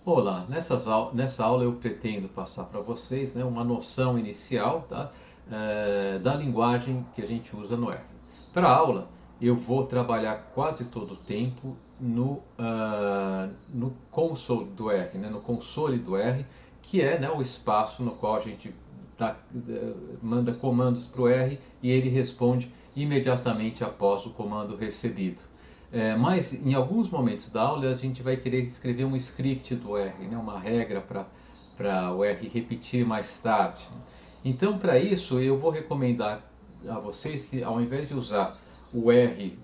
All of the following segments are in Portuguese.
Olá, nessa aula eu pretendo passar para vocês, né, uma noção inicial, tá, da linguagem que a gente usa no R. Para a aula, eu vou trabalhar quase todo o tempo no console do R, né, no console do R, que é, né, o espaço no qual a gente manda comandos para o R e ele responde imediatamente após o comando recebido. Mas em alguns momentos da aula a gente vai querer escrever um script do R, né? Uma regra para o R repetir mais tarde. Então, para isso, eu vou recomendar a vocês que, ao invés de usar o R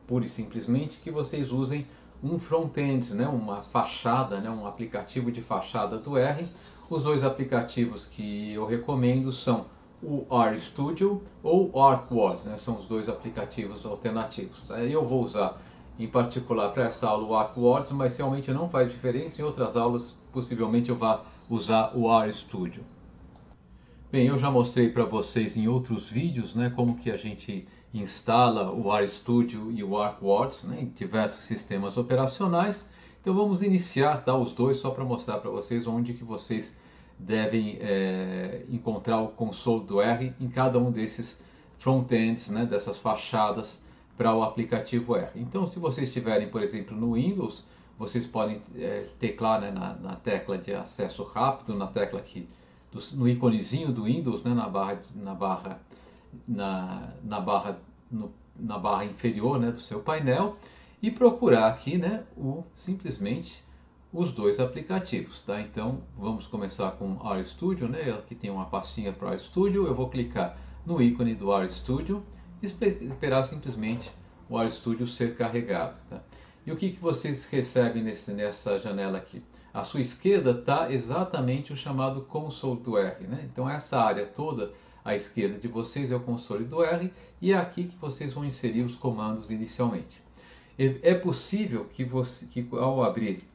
pura e simplesmente, que vocês usem um front-end, né? Uma fachada, né? Um aplicativo de fachada do R. Os dois aplicativos que eu recomendo são o RStudio ou o ArcWord, né? São os dois aplicativos alternativos. Tá? Eu vou usar em particular para essa aula o ArcWord, mas realmente não faz diferença. Em outras aulas, possivelmente eu vá usar o RStudio. Bem, eu já mostrei para vocês em outros vídeos, né, como que a gente instala o RStudio e o ArcWord, né, em diversos sistemas operacionais. Então vamos iniciar, tá, os dois só para mostrar para vocês onde que vocês devem encontrar o console do R em cada um desses frontends, né, dessas fachadas para o aplicativo R. Então, se vocês estiverem, por exemplo, no Windows, vocês podem teclar, né, na tecla de acesso rápido, na tecla aqui no íconezinho do Windows, né, na barra, na barra inferior, né, do seu painel, e procurar aqui, né, simplesmente os dois aplicativos, tá? Então vamos começar com o RStudio, né? Aqui tem uma pastinha para o RStudio. Eu vou clicar no ícone do RStudio e esperar simplesmente o RStudio ser carregado, tá? E o que vocês recebem nessa janela aqui? À sua esquerda está exatamente o chamado console do R, né? Então essa área toda à esquerda de vocês é o console do R e é aqui que vocês vão inserir os comandos inicialmente. É possível que ao abrir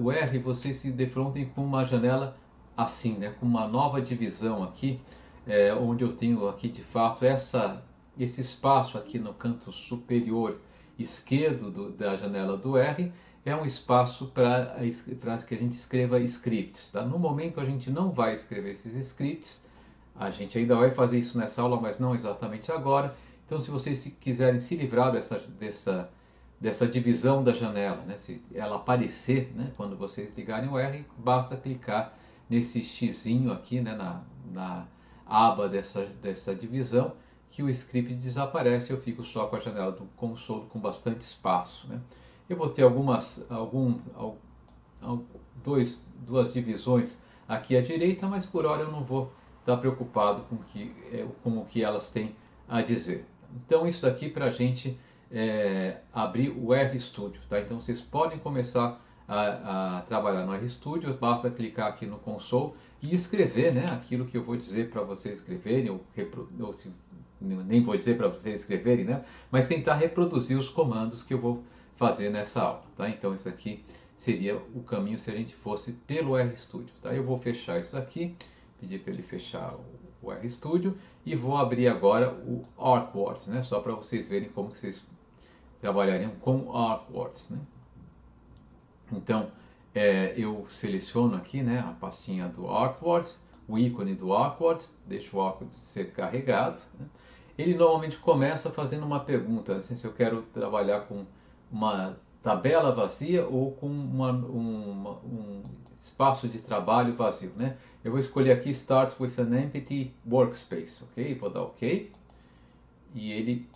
o R vocês se defrontem com uma janela assim, né? Com uma nova divisão aqui, onde eu tenho aqui de fato esse espaço aqui no canto superior esquerdo da janela do R é um espaço para que a gente escreva scripts. Tá? No momento a gente não vai escrever esses scripts, a gente ainda vai fazer isso nessa aula, mas não exatamente agora. Então, se vocês quiserem se livrar dessa divisão da janela, né? Se ela aparecer, né? Quando vocês ligarem o R, basta clicar nesse xizinho aqui, né? Na aba dessa divisão, que o script desaparece. Eu fico só com a janela do console com bastante espaço, né? Eu vou ter duas divisões aqui à direita, mas por hora eu não vou estar preocupado com o que elas têm a dizer. Então isso daqui para a gente abrir o RStudio, tá? Então vocês podem começar a trabalhar no RStudio, basta clicar aqui no console e escrever, né, aquilo que eu vou dizer para vocês escreverem, ou nem vou dizer para vocês escreverem, né, mas tentar reproduzir os comandos que eu vou fazer nessa aula, tá? Então isso aqui seria o caminho se a gente fosse pelo RStudio, tá? Eu vou fechar isso aqui, pedir para ele fechar o RStudio e vou abrir agora o ArcWord, né? Só para vocês verem como que vocês trabalhariam com ArcWords, né? Então eu seleciono aqui, né, a pastinha do ArcWords, o ícone do ArcWords, deixo o ArcWords ser carregado, né? Ele normalmente começa fazendo uma pergunta, assim, se eu quero trabalhar com uma tabela vazia ou com um espaço de trabalho vazio, né? Eu vou escolher aqui Start with an Empty Workspace, ok? Vou dar OK. E ele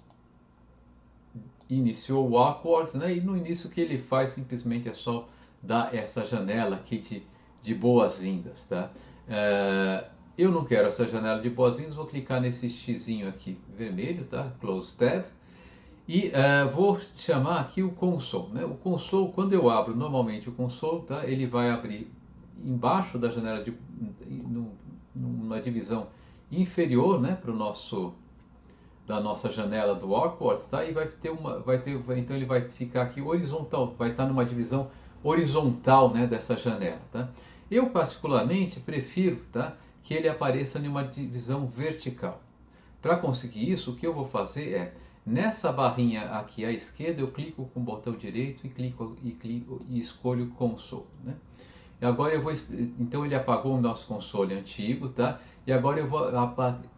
iniciou o ArcWords, né? E no início o que ele faz simplesmente é só dar essa janela aqui de boas-vindas, tá? Eu não quero essa janela de boas-vindas, vou clicar nesse xizinho aqui vermelho, tá? Close Tab. E vou chamar aqui o console, né? O console, quando eu abro normalmente o console, tá? Ele vai abrir embaixo da janela numa divisão inferior, né? Para o da nossa janela do ArcWords, tá? E então ele vai ficar aqui horizontal, vai estar numa divisão horizontal, né, dessa janela, tá? Eu particularmente prefiro, tá, que ele apareça em uma divisão vertical. Para conseguir isso, o que eu vou fazer Nessa barrinha aqui à esquerda, eu clico com o botão direito e escolho Console, né? E agora eu vou, então ele apagou o nosso console antigo, tá? E agora eu vou,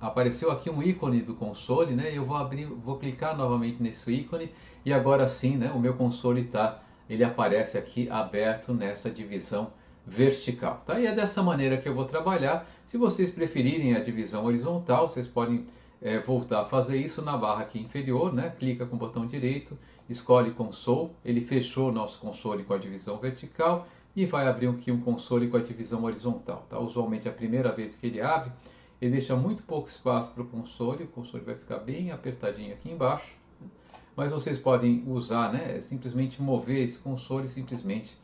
apareceu aqui um ícone do console, né? Eu vou abrir, vou clicar novamente nesse ícone e agora sim, né? O meu console tá, ele aparece aqui aberto nessa divisão vertical, tá? E é dessa maneira que eu vou trabalhar. Se vocês preferirem a divisão horizontal, vocês podem voltar a fazer isso na barra aqui inferior, né? Clica com o botão direito, escolhe console, ele fechou o nosso console com a divisão vertical e vai abrir aqui um console com a divisão horizontal, tá? Usualmente a primeira vez que ele abre, ele deixa muito pouco espaço para o console vai ficar bem apertadinho aqui embaixo, mas vocês podem usar, né? Simplesmente mover esse console simplesmente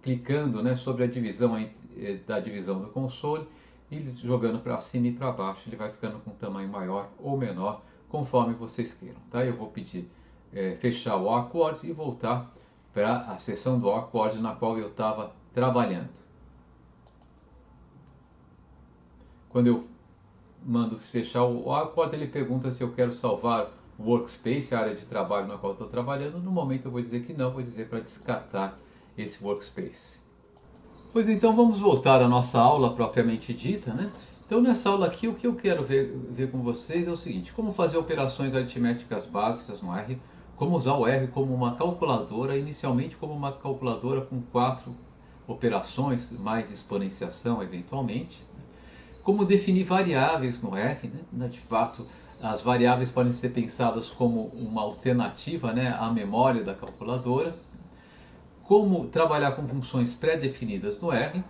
clicando, né, sobre a divisão da divisão do console e jogando para cima e para baixo, ele vai ficando com um tamanho maior ou menor, conforme vocês queiram, tá? Eu vou pedir fechar o Awkward e voltar para a seção do Awkward na qual eu estava trabalhando. Quando eu mando fechar o Awkward, ele pergunta se eu quero salvar o workspace, a área de trabalho na qual estou trabalhando. No momento eu vou dizer que não, vou dizer para descartar esse workspace. Pois então vamos voltar à nossa aula propriamente dita, né? Então nessa aula aqui o que eu quero ver com vocês é o seguinte: como fazer operações aritméticas básicas no R, como usar o R como uma calculadora, inicialmente como uma calculadora com 4 operações, mais exponenciação eventualmente, como definir variáveis no R, né? De fato, as variáveis podem ser pensadas como uma alternativa, né, à memória da calculadora, como trabalhar com funções pré-definidas no R,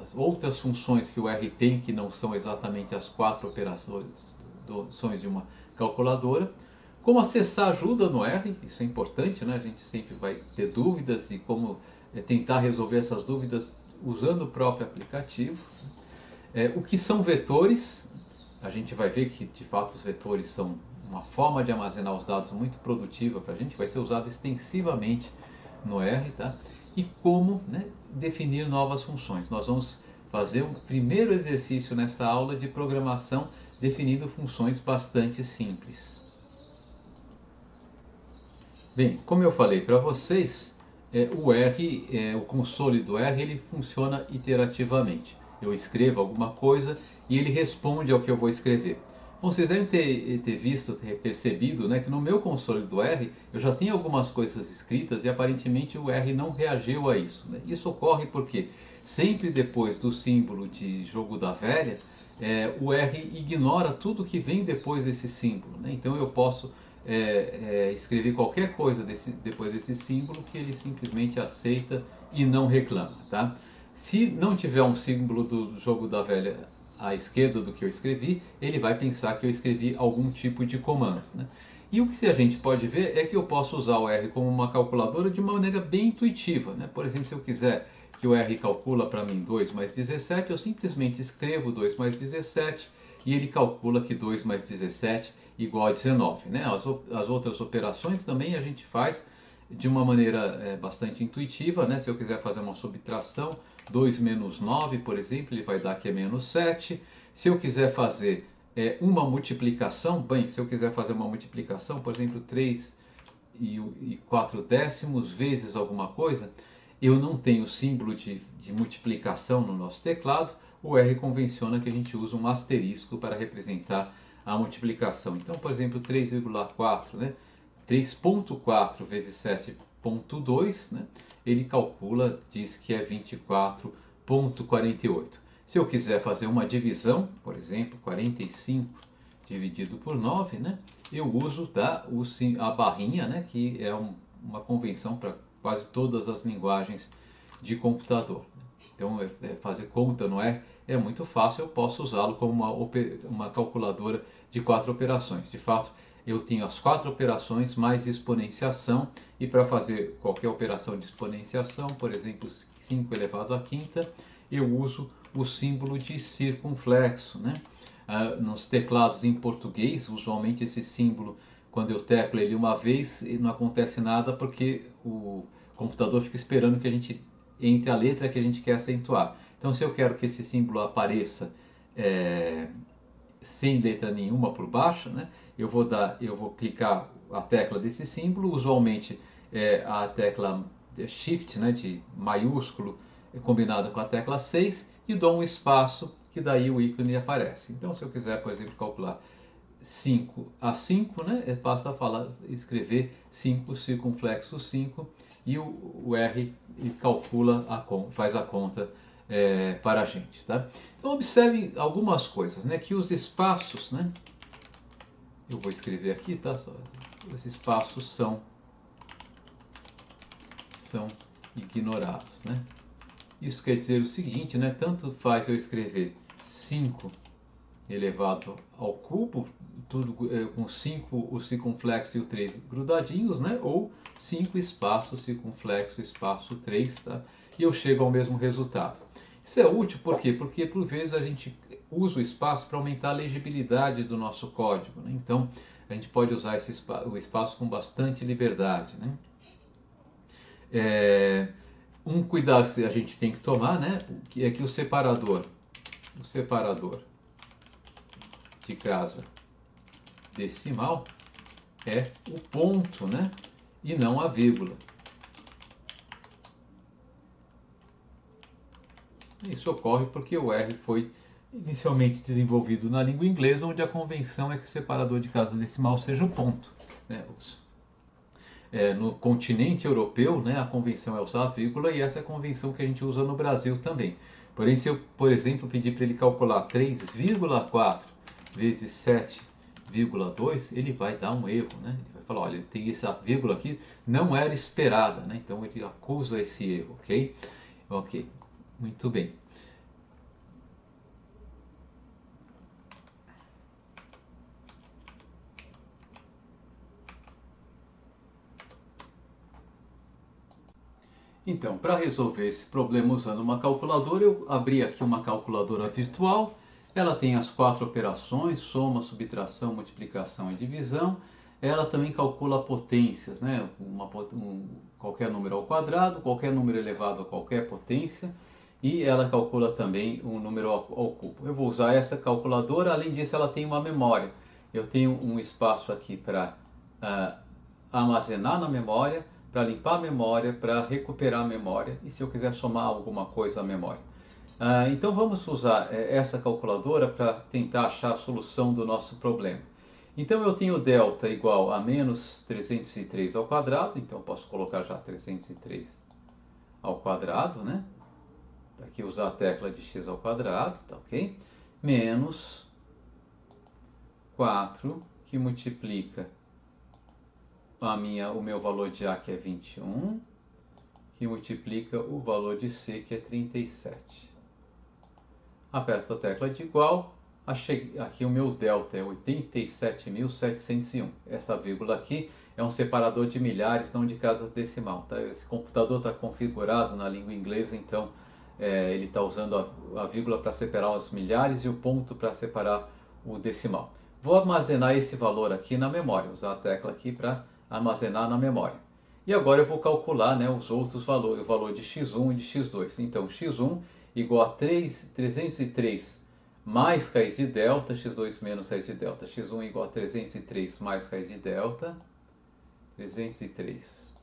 as outras funções que o R tem que não são exatamente as 4 operações de uma calculadora, como acessar ajuda no R, isso é importante, né? A gente sempre vai ter dúvidas e como tentar resolver essas dúvidas usando o próprio aplicativo. O que são vetores? A gente vai ver que de fato os vetores são uma forma de armazenar os dados muito produtiva para a gente, vai ser usado extensivamente no R, tá? E como, né, definir novas funções. Nós vamos fazer um primeiro exercício nessa aula de programação definindo funções bastante simples. Bem, como eu falei para vocês, o R, o console do R, ele funciona iterativamente. Eu escrevo alguma coisa e ele responde ao que eu vou escrever. Bom, vocês devem ter visto, ter percebido, né, que no meu console do R eu já tenho algumas coisas escritas e aparentemente o R não reagiu a isso, né? Isso ocorre porque sempre depois do símbolo de jogo da velha, o R ignora tudo que vem depois desse símbolo, né? Então eu posso escrever qualquer coisa depois desse símbolo que ele simplesmente aceita e não reclama, tá? Se não tiver um símbolo do jogo da velha à esquerda do que eu escrevi, ele vai pensar que eu escrevi algum tipo de comando, né? E o que a gente pode ver é que eu posso usar o R como uma calculadora de uma maneira bem intuitiva, né? Por exemplo, se eu quiser que o R calcula para mim 2 mais 17, eu simplesmente escrevo 2 mais 17 e ele calcula que 2 mais 17 igual a 19, né? As outras operações também a gente faz de uma maneira bastante intuitiva, né? Se eu quiser fazer uma subtração, 2 menos 9, por exemplo, ele vai dar que é menos 7. Se eu quiser fazer uma multiplicação, bem, se eu quiser fazer uma multiplicação, por exemplo, 3 e 4 décimos vezes alguma coisa, eu não tenho símbolo de multiplicação no nosso teclado, o R convenciona que a gente usa um asterisco para representar a multiplicação. Então, por exemplo, 3,4, né? 3,4 vezes 7,2, né? Ele calcula, diz que é 24,48. Se eu quiser fazer uma divisão, por exemplo, 45 dividido por 9, né? Eu uso a barrinha, né? Que é uma convenção para quase todas as linguagens de computador. Então, fazer conta não é muito fácil, eu posso usá-lo como uma calculadora de 4 operações. De fato, eu tenho as 4 operações mais exponenciação, e para fazer qualquer operação de exponenciação, por exemplo, 5 elevado à quinta, eu uso o símbolo de circunflexo, né? Nos teclados em português, usualmente esse símbolo, quando eu teclo ele uma vez, não acontece nada porque o computador fica esperando que a gente entre a letra que a gente quer acentuar. Então, se eu quero que esse símbolo apareça sem letra nenhuma por baixo, né? Eu vou clicar a tecla desse símbolo, usualmente é a tecla Shift, né, de maiúsculo, combinada com a tecla 6, e dou um espaço, que daí o ícone aparece. Então, se eu quiser, por exemplo, calcular 5 a 5, né, basta escrever 5 circunflexo 5 e o R calcula, faz a conta para a gente. Tá? Então observe algumas coisas, né, que os espaços, né, eu vou escrever aqui, tá? Os espaços são ignorados. Né? Isso quer dizer o seguinte, né, tanto faz eu escrever 5 elevado ao cubo, tudo com 5 o circunflexo e o 3 grudadinhos, né? Ou 5 espaço circunflexo espaço 3, tá? E eu chego ao mesmo resultado. Isso é útil por quê? Porque por vezes a gente usa o espaço para aumentar a legibilidade do nosso código, né? Então a gente pode usar o espaço com bastante liberdade, né? Um cuidado que a gente tem que tomar, né? É que o separador de casa decimal é o ponto, né? E não a vírgula. Isso ocorre porque o R foi inicialmente desenvolvido na língua inglesa, onde a convenção é que o separador de casa decimal seja o ponto. Né? No continente europeu, né, a convenção é usar a vírgula, e essa é a convenção que a gente usa no Brasil também. Porém, se eu, por exemplo, pedir para ele calcular 3,4 vezes 7,2, ele vai dar um erro, né? Ele vai falar, olha, tem essa vírgula aqui, não era esperada, né? Então ele acusa esse erro, ok? Ok, muito bem. Então, para resolver esse problema usando uma calculadora, eu abri aqui uma calculadora virtual. Ela tem as 4 operações, soma, subtração, multiplicação e divisão. Ela também calcula potências, né? Qualquer número ao quadrado, qualquer número elevado a qualquer potência. E ela calcula também um número ao cubo. Eu vou usar essa calculadora, além disso ela tem uma memória. Eu tenho um espaço aqui para armazenar na memória, para limpar a memória, para recuperar a memória e se eu quiser somar alguma coisa à memória. Então vamos usar essa calculadora para tentar achar a solução do nosso problema. Então eu tenho delta igual a menos 303 ao quadrado, então eu posso colocar já 303 ao quadrado, né? Aqui usar a tecla de x ao quadrado, tá ok? Menos 4 que multiplica o meu valor de A, que é 21, que multiplica o valor de C, que é 37. Aperto a tecla de igual, aqui o meu delta é 87.701. Essa vírgula aqui é um separador de milhares, não de casa decimal. Tá? Esse computador está configurado na língua inglesa, então ele está usando a vírgula para separar os milhares e o ponto para separar o decimal. Vou armazenar esse valor aqui na memória, usar a tecla aqui para armazenar na memória. E agora eu vou calcular, né, os outros valores, o valor de x1 e de x2. Então, x1 igual a 303 mais raiz de delta, x2 menos raiz de delta. x1 igual a 303 mais raiz de delta, 303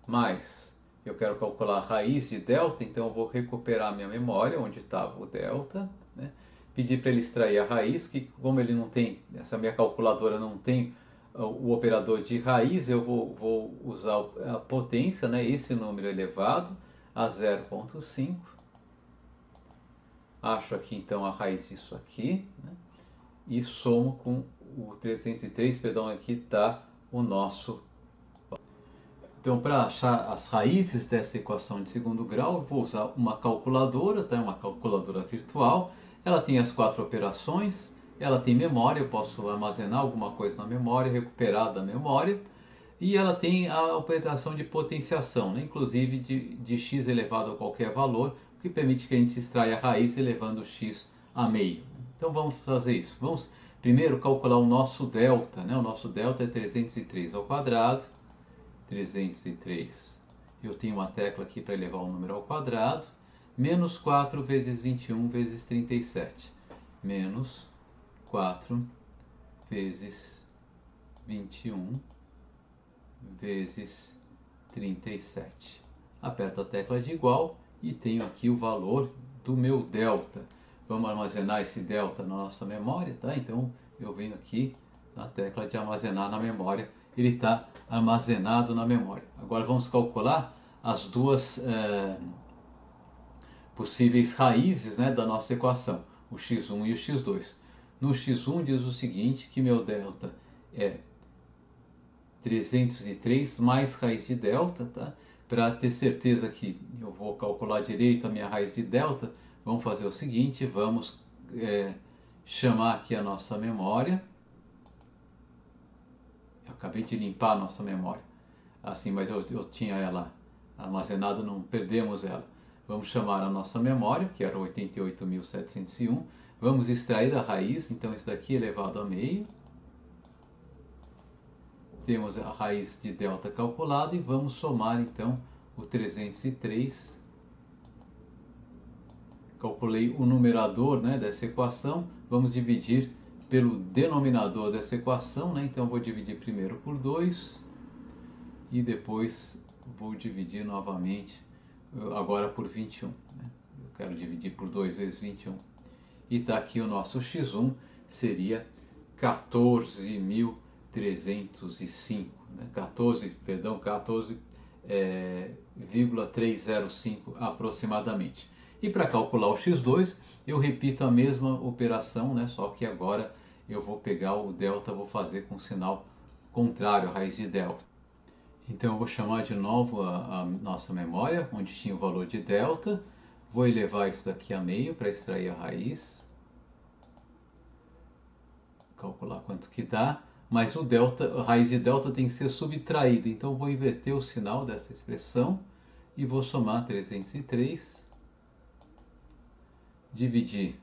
mais, eu quero calcular a raiz de delta, então eu vou recuperar a minha memória, onde estava o delta, né? Pedir para ele extrair a raiz, que como ele não tem, essa minha calculadora não tem o operador de raiz, eu vou usar a potência, né? Esse número elevado a 0,5. Acho aqui então a raiz disso aqui, né? E somo com o 303, perdão, aqui está o nosso. Então, para achar as raízes dessa equação de segundo grau, eu vou usar uma calculadora, tá? Uma calculadora virtual. Ela tem as 4 operações, ela tem memória, eu posso armazenar alguma coisa na memória, recuperar da memória. E ela tem a operação de potenciação, né? Inclusive de x elevado a qualquer valor, o que permite que a gente extraia a raiz elevando x a meio. Então vamos fazer isso. Vamos primeiro calcular o nosso delta, né? O nosso delta é 303 ao quadrado. 303. Eu tenho uma tecla aqui para elevar o número ao quadrado. Menos 4 vezes 21 vezes 37. Menos 4 vezes 21 vezes 37. Aperto a tecla de igual e tenho aqui o valor do meu delta. Vamos armazenar esse delta na nossa memória, tá? Então eu venho aqui na tecla de armazenar na memória, ele está armazenado na memória. Agora vamos calcular as duas possíveis raízes, né, da nossa equação, o x1 e o x2. No x1 diz o seguinte, que meu delta é 303 mais raiz de delta, tá? Para ter certeza que eu vou calcular direito a minha raiz de delta, vamos fazer o seguinte, vamos chamar aqui a nossa memória. Eu acabei de limpar a nossa memória, assim, mas eu tinha ela armazenada, não perdemos ela. Vamos chamar a nossa memória, que era 88.701, vamos extrair a raiz, então isso daqui elevado a meio. Temos a raiz de delta calculada e vamos somar então o 303. Calculei o numerador, né, dessa equação, vamos dividir pelo denominador dessa equação, né? Então vou dividir primeiro por 2 e depois vou dividir novamente, agora por 21. Né? Eu quero dividir por 2 vezes 21. E está aqui o nosso x1, seria 14.305, né? 14,305 aproximadamente. E para calcular o x2, eu repito a mesma operação, né? Só que agora eu vou pegar o delta, vou fazer com sinal contrário, a raiz de delta. Então eu vou chamar de novo a nossa memória, onde tinha o valor de delta. Vou elevar isso daqui a meio para extrair a raiz. Calcular quanto que dá. Mas o delta, a raiz de delta tem que ser subtraída. Então eu vou inverter o sinal dessa expressão e vou somar 303. Dividir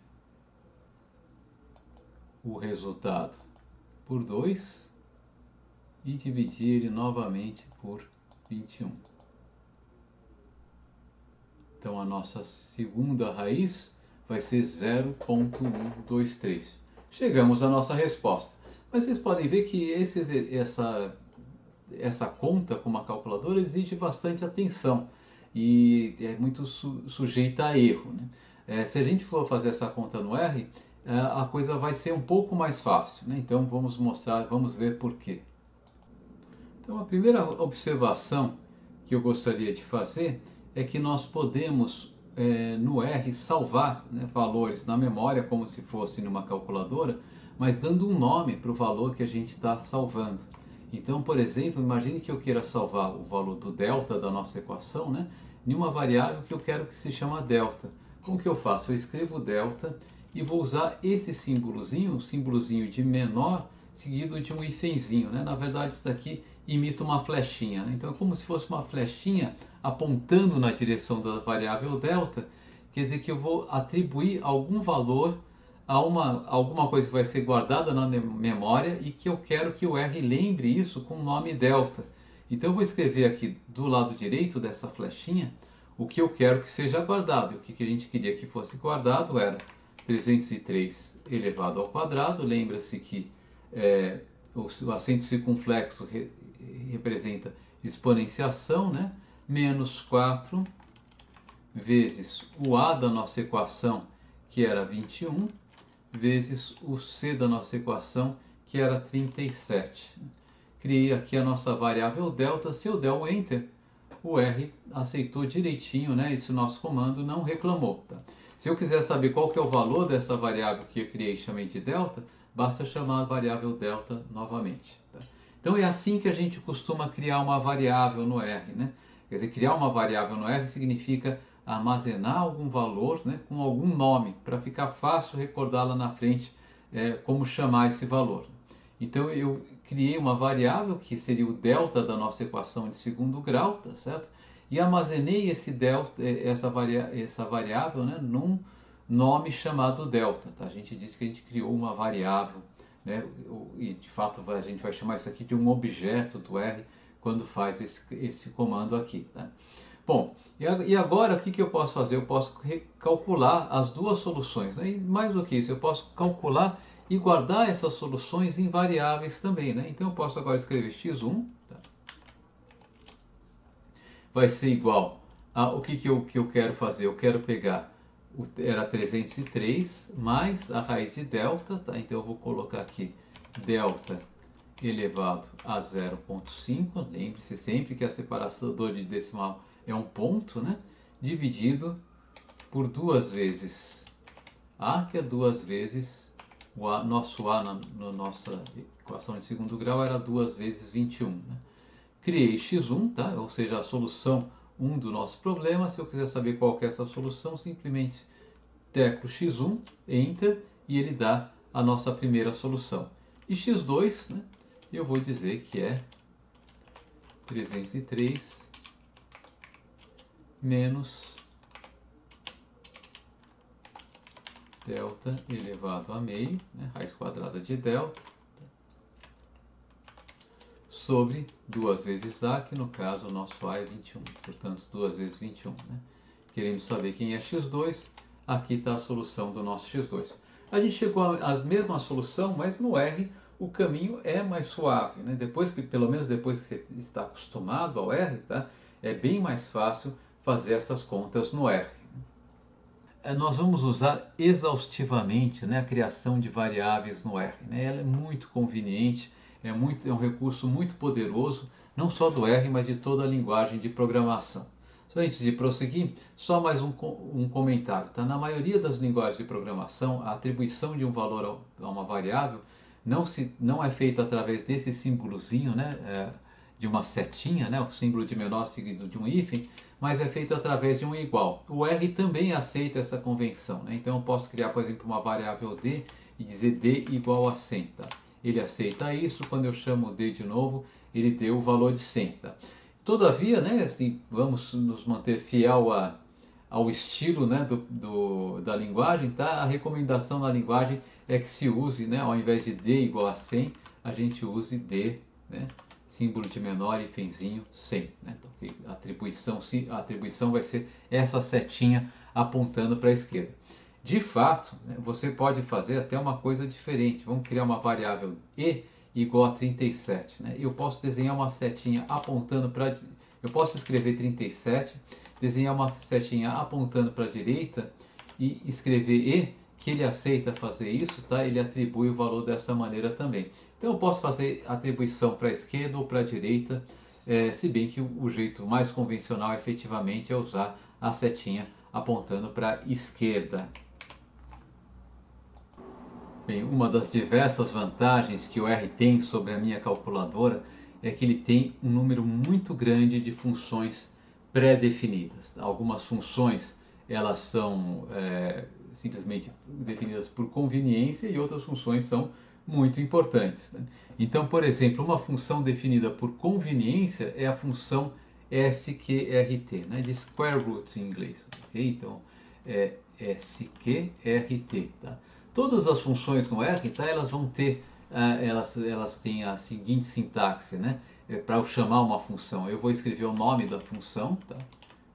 o resultado por 2 e dividir ele novamente por 21. Então a nossa segunda raiz vai ser 0,123. Chegamos à nossa resposta. Mas vocês podem ver que essa conta com uma calculadora exige bastante atenção e é muito sujeita a erro, né? Se a gente for fazer essa conta no R, a coisa vai ser um pouco mais fácil, né? Então vamos ver por quê. Então a primeira observação que eu gostaria de fazer é que nós podemos no R salvar, né, valores na memória como se fosse numa calculadora, mas dando um nome para o valor que a gente está salvando. Então, por exemplo, imagine que eu queira salvar o valor do delta da nossa equação, né, em uma variável que eu quero que se chama delta. Como que eu faço? Eu escrevo delta e vou usar esse símbolozinho, o símbolozinho de menor, seguido de um hífenzinho, né? Na verdade, isso daqui imita uma flechinha, né? Então é como se fosse uma flechinha apontando na direção da variável delta, quer dizer que eu vou atribuir algum valor a alguma coisa que vai ser guardada na memória e que eu quero que o R lembre isso com o nome delta. Então eu vou escrever aqui do lado direito dessa flechinha o que eu quero que seja guardado. O que a gente queria que fosse guardado era 303 elevado ao quadrado. Lembra-se que o acento circunflexo representa exponenciação, né? Menos 4 vezes o A da nossa equação, que era 21, vezes o C da nossa equação, que era 37. Criei aqui a nossa variável delta. Se eu der o Enter, o R aceitou direitinho, né? Esse nosso comando não reclamou. Tá? Se eu quiser saber qual que é o valor dessa variável que eu criei e chamei de delta, basta chamar a variável delta novamente. Tá? Então é assim que a gente costuma criar uma variável no R. Né? Quer dizer, criar uma variável no R significa armazenar algum valor, né, com algum nome, para ficar fácil recordar lá na frente como chamar esse valor. Então eu criei uma variável que seria o delta da nossa equação de segundo grau, tá certo? E armazenei esse delta, essa variável, né, num nome chamado delta. Tá? A gente disse que a gente criou uma variável, né, e de fato a gente vai chamar isso aqui de um objeto do R quando faz esse comando aqui. Tá? Bom, e agora o que eu posso fazer? Eu posso recalcular as duas soluções, né? E mais do que isso, eu posso calcular e guardar essas soluções em variáveis também, né? Então eu posso agora escrever x1, tá? Vai ser igual a o que eu quero fazer? Eu quero pegar, era 303 mais a raiz de delta, tá? Então eu vou colocar aqui delta elevado a 0,5, lembre-se sempre que a separador de decimal é um ponto, né? Dividido por duas vezes a, que é duas vezes o a, nosso a na nossa equação de segundo grau era 2 vezes 21, né? Criei x1, tá? Ou seja, a solução 1 do nosso problema. Se eu quiser saber qual que é essa solução, simplesmente teco x1, enter, e ele dá a nossa primeira solução. E x2, né, eu vou dizer que é 303 menos delta elevado a meio, né, raiz quadrada de delta, sobre 2 vezes a, que no caso o nosso a é 21, portanto 2 vezes 21. Né? Queremos saber quem é x2, aqui está a solução do nosso x2. A gente chegou à mesma solução, mas no R o caminho é mais suave. Né? Depois que, pelo menos depois que você está acostumado ao R, tá? É bem mais fácil fazer essas contas no R. Nós vamos usar exaustivamente, né, a criação de variáveis no R. Né? Ela é muito conveniente, é um recurso muito poderoso, não só do R, mas de toda a linguagem de programação. Só antes de prosseguir, só mais um comentário. Tá? Na maioria das linguagens de programação, a atribuição de um valor a uma variável não é feita através desse símbolozinho, né, de uma setinha, né, o símbolo de menor seguido de um hífen, mas é feito através de um igual. O R também aceita essa convenção, né? Então eu posso criar, por exemplo, uma variável d e dizer d igual a 100. Tá? Ele aceita isso, quando eu chamo d de novo, ele deu o valor de 100. Tá? Todavia, né, assim, vamos nos manter fiel ao estilo, né, da linguagem, tá? A recomendação na linguagem é que se use, né, ao invés de d igual a 100, a gente use d, né, símbolo de menor, hífenzinho, 100. Né? Então, a atribuição vai ser essa setinha apontando para a esquerda. De fato, né, você pode fazer até uma coisa diferente. Vamos criar uma variável e igual a 37. Né? Eu posso desenhar uma setinha apontando para... Eu posso escrever 37, desenhar uma setinha apontando para a direita e escrever e, que ele aceita fazer isso, tá? Ele atribui o valor dessa maneira também. Então eu posso fazer atribuição para a esquerda ou para a direita, se bem que o jeito mais convencional efetivamente é usar a setinha apontando para a esquerda. Bem, uma das diversas vantagens que o R tem sobre a minha calculadora é que ele tem um número muito grande de funções pré-definidas. Algumas funções elas são simplesmente definidas por conveniência e outras funções são muito importantes. Né? Então, por exemplo, uma função definida por conveniência é a função sqrt, né? De square root em inglês. Okay? Então, é sqrt. Tá? Todas as funções no R, tá? Elas vão ter, elas têm a seguinte sintaxe, né? Para eu chamar uma função, eu vou escrever o nome da função, tá?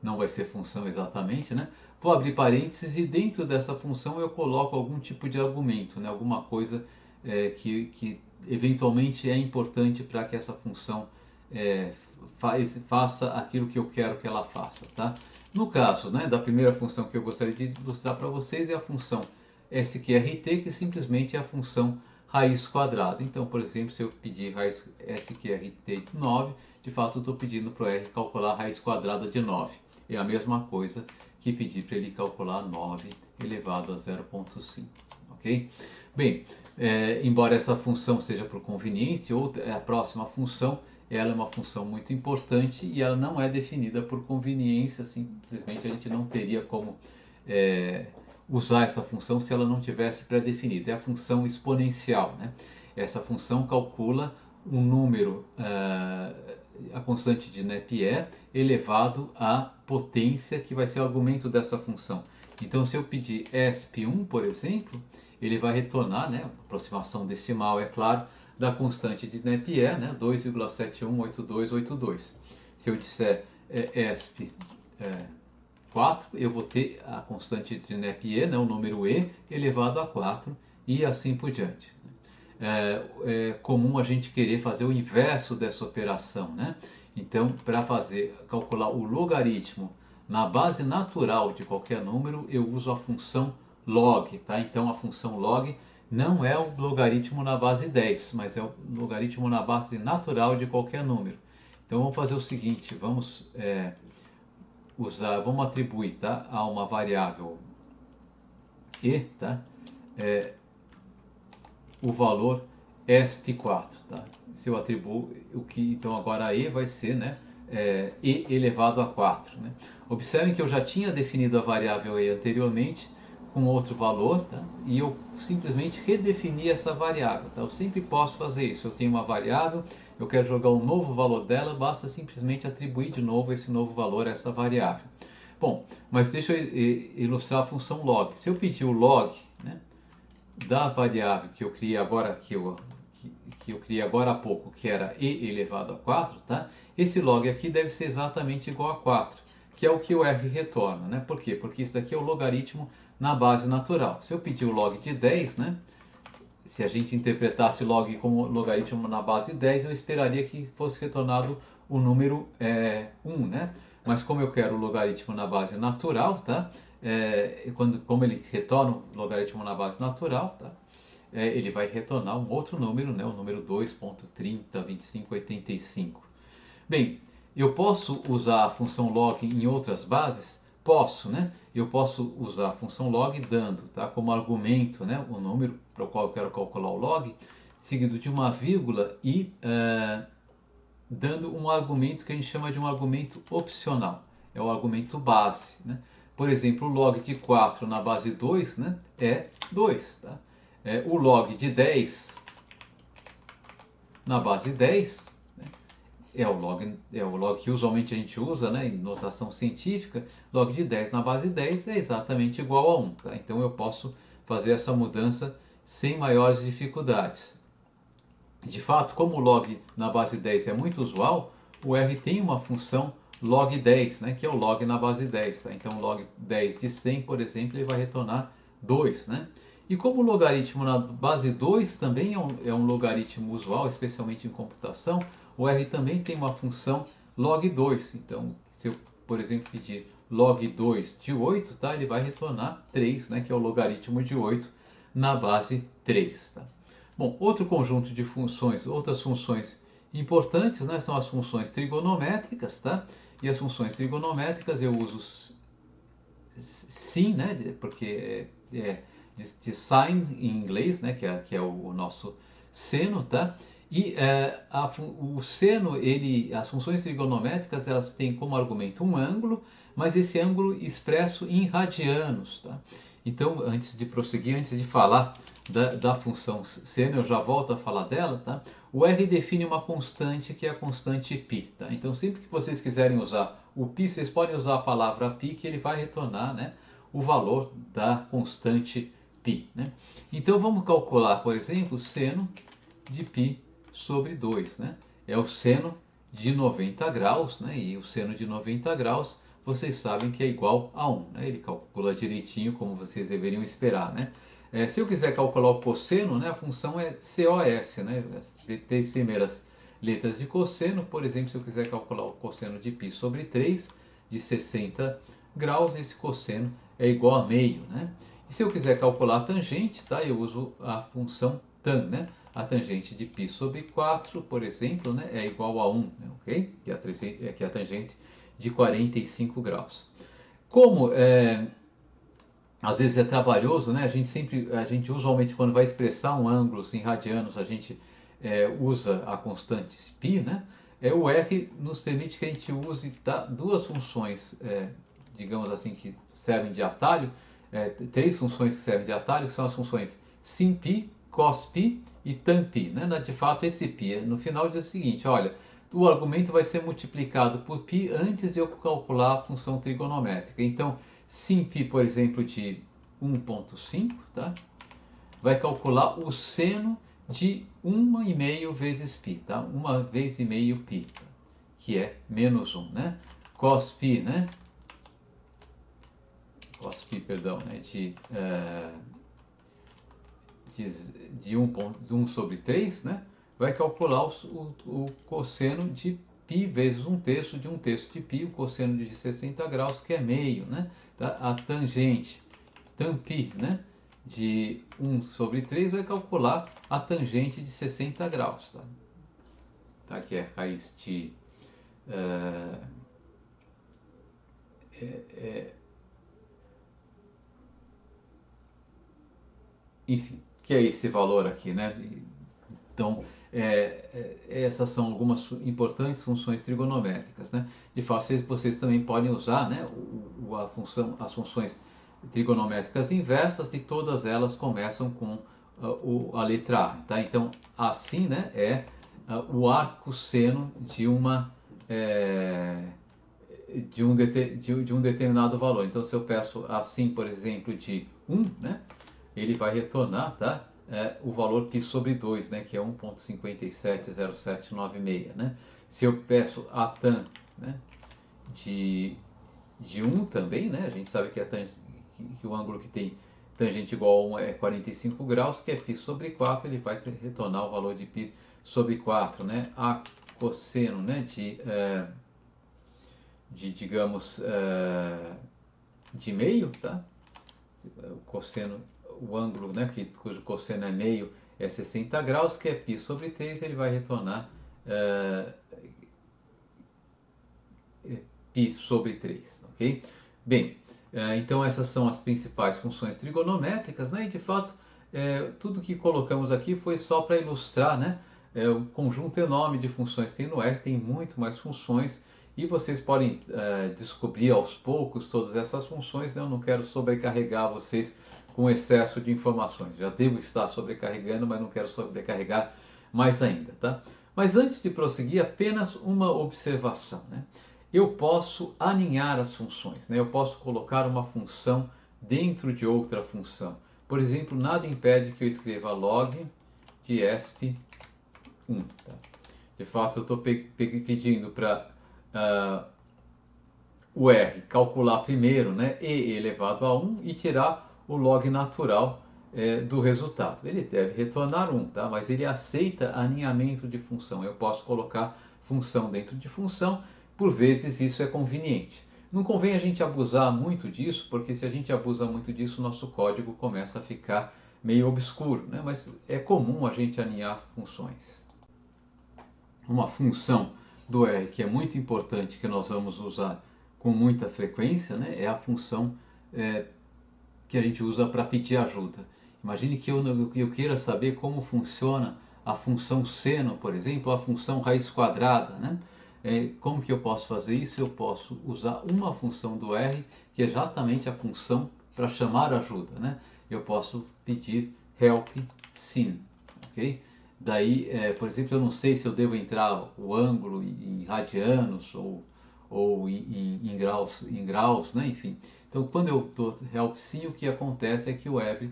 Não vai ser função exatamente, né? Vou abrir parênteses e dentro dessa função eu coloco algum tipo de argumento, né? Alguma coisa que eventualmente é importante para que essa função faça aquilo que eu quero que ela faça, tá? No caso, né, da primeira função que eu gostaria de ilustrar para vocês é a função sqrt, que simplesmente é a função raiz quadrada. Então, por exemplo, se eu pedir raiz sqrt de 9, de fato eu estou pedindo para o R calcular a raiz quadrada de 9. É a mesma coisa que pedir para ele calcular 9 elevado a 0,5. Ok? Bem, embora essa função seja por conveniência, ou a próxima função, ela é uma função muito importante e ela não é definida por conveniência, simplesmente a gente não teria como usar essa função se ela não tivesse pré-definida. É a função exponencial. Né? Essa função calcula um número, a constante de Napier, elevado à potência que vai ser o argumento dessa função. Então, se eu pedir ESP1, por exemplo, ele vai retornar, né, aproximação decimal, é claro, da constante de Napier, né, 2,718282. Se eu disser ESP 4, eu vou ter a constante de Napier, né, o número E, elevado a 4, e assim por diante. É comum a gente querer fazer o inverso dessa operação, né? Então, para calcular o logaritmo na base natural de qualquer número, eu uso a função log, tá? Então, a função log não é o logaritmo na base 10, mas é o logaritmo na base natural de qualquer número. Então, vamos fazer o seguinte, vamos atribuir, tá, a uma variável e, tá? O valor ESP4, tá? Se eu atribuo o que, então agora E vai ser, né, E elevado a 4, né? Observem que eu já tinha definido a variável E anteriormente com outro valor, tá? E eu simplesmente redefini essa variável, tá? Eu sempre posso fazer isso. Eu tenho uma variável, eu quero jogar um novo valor dela, basta simplesmente atribuir de novo esse novo valor a essa variável. Bom, mas deixa eu ilustrar a função log. Se eu pedir o log, né, da variável que eu criei agora, que eu criei agora há pouco, que era E elevado a 4, tá? Esse log aqui deve ser exatamente igual a 4, que é o que o R retorna, né? Por quê? Porque isso daqui é o logaritmo na base natural. Se eu pedir o log de 10, né? Se a gente interpretasse log como logaritmo na base 10, eu esperaria que fosse retornado o número 1, né? Mas como eu quero o logaritmo na base natural, tá? Como ele retorna o logaritmo na base natural, tá? Ele vai retornar um outro número, né? O número 2.302585. Bem, eu posso usar a função log em outras bases? Posso, né? Eu posso usar a função log dando, tá, como argumento, né, o número para o qual eu quero calcular o log, seguido de uma vírgula e dando um argumento que a gente chama de um argumento opcional. É o argumento base, né? Por exemplo, o log de 4 na base 2, né, é 2. Tá? O log de 10 na base 10 é o log que usualmente a gente usa, né, em notação científica. Log de 10 na base 10 é exatamente igual a 1. Tá? Então eu posso fazer essa mudança sem maiores dificuldades. De fato, como o log na base 10 é muito usual, o R tem uma função log 10, né, que é o log na base 10. Tá? Então log 10 de 100, por exemplo, ele vai retornar 2. Né? E como o logaritmo na base 2 também é um logaritmo usual, especialmente em computação, o R também tem uma função log 2. Então, se eu, por exemplo, pedir log 2 de 8, tá? Ele vai retornar 3, né? Que é o logaritmo de 8 na base 3. Tá? Bom, outro conjunto de funções, outras funções importantes, né, são as funções trigonométricas. Tá? E as funções trigonométricas eu uso sin, né, porque de sine em inglês, né, que é o nosso seno, tá? E o seno, as funções trigonométricas, elas têm como argumento um ângulo, mas esse ângulo expresso em radianos, tá? Então, antes de prosseguir, antes de falar da função seno, eu já volto a falar dela, tá? O R define uma constante que é a constante π, tá? Então, sempre que vocês quiserem usar o π, vocês podem usar a palavra π, que ele vai retornar, né, o valor da constante π, né? Então, vamos calcular, por exemplo, seno de π sobre 2, né? É o seno de 90 graus, né? E o seno de 90 graus, vocês sabem que é igual a 1, né? Ele calcula direitinho como vocês deveriam esperar, né? Se eu quiser calcular o cosseno, né, a função é COS, né? As 3 primeiras letras de cosseno. Por exemplo, se eu quiser calcular o cosseno de π sobre 3, de 60 graus, esse cosseno é igual a meio, né? E se eu quiser calcular a tangente, tá, eu uso a função tan, né? A tangente de π sobre 4, por exemplo, né, é igual a 1, né, ok? Que é a tangente de 45 graus. Como às vezes é trabalhoso, né? A gente usualmente quando vai expressar um ângulo em radianos, a gente usa a constante π, né? O R nos permite que a gente use, tá, duas funções, digamos assim, que servem de atalho, 3 funções que servem de atalho, são as funções sin π, cos π e tan π, né? De fato, esse π no final diz o seguinte: olha, o argumento vai ser multiplicado por π antes de eu calcular a função trigonométrica. Então, sin π, por exemplo, de 1,5, tá? Vai calcular o seno de 1,5 vezes π, tá? 1 vez e meio π, que é menos 1, né? Cos π, né? Cos π, perdão, né? de 1 sobre 3, né, vai calcular o cosseno de π vezes 1/3 de 1/3 de π, o cosseno de 60 graus, que é meio, né? Tá? A tangente, tan-π, né, de 1 sobre 3 vai calcular a tangente de 60 graus, tá? Tá? Que é raiz de... enfim, que é esse valor aqui, né? Então, essas são algumas importantes funções trigonométricas, né? De fato, vocês também podem usar, né, as funções trigonométricas inversas, e todas elas começam com a letra A, tá? Então, assim, né, o arco seno de uma de um determinado valor. Então, se eu peço assim, por exemplo, de 1, né, ele vai retornar, tá, o valor π sobre 2, né, que é 1,570796, né? Se eu peço a tan, né, de 1 também, né, a gente sabe que, que o ângulo que tem tangente igual a 1 é 45 graus, que é π sobre 4, ele vai retornar o valor de π sobre 4, né? A cosseno, né, digamos, de meio, tá? O cosseno, o ângulo, né, cujo cosseno é meio, é 60 graus, que é π sobre 3, ele vai retornar π sobre 3, ok? Bem, então essas são as principais funções trigonométricas, né? E de fato, tudo que colocamos aqui foi só para ilustrar, né, o conjunto enorme de funções que tem no R, tem muito mais funções, e vocês podem descobrir aos poucos todas essas funções, né? Eu não quero sobrecarregar vocês com excesso de informações, já devo estar sobrecarregando, mas não quero sobrecarregar mais ainda, tá? Mas antes de prosseguir, apenas uma observação, né? Eu posso aninhar as funções, né? Eu posso colocar uma função dentro de outra função. Por exemplo, nada impede que eu escreva log de ESP1. Tá? De fato, eu estou pedindo para o R calcular primeiro, né, e elevado a 1, e tirar o log natural do resultado. Ele deve retornar 1, tá? Mas ele aceita aninhamento de função. Eu posso colocar função dentro de função, por vezes isso é conveniente. Não convém a gente abusar muito disso, porque se a gente abusa muito disso, nosso código começa a ficar meio obscuro, né? Mas é comum a gente aninhar funções. Uma função do R que é muito importante, que nós vamos usar com muita frequência, né, é a função que a gente usa para pedir ajuda. Imagine que eu queira saber como funciona a função seno, por exemplo, a função raiz quadrada, né? Como que eu posso fazer isso? Eu posso usar uma função do R, que é exatamente a função para chamar ajuda, né? Eu posso pedir help sin, ok? Daí, por exemplo, eu não sei se eu devo entrar o ângulo em radianos ou em graus, né? Enfim. Então, quando eu dou help sim, o que acontece é que o R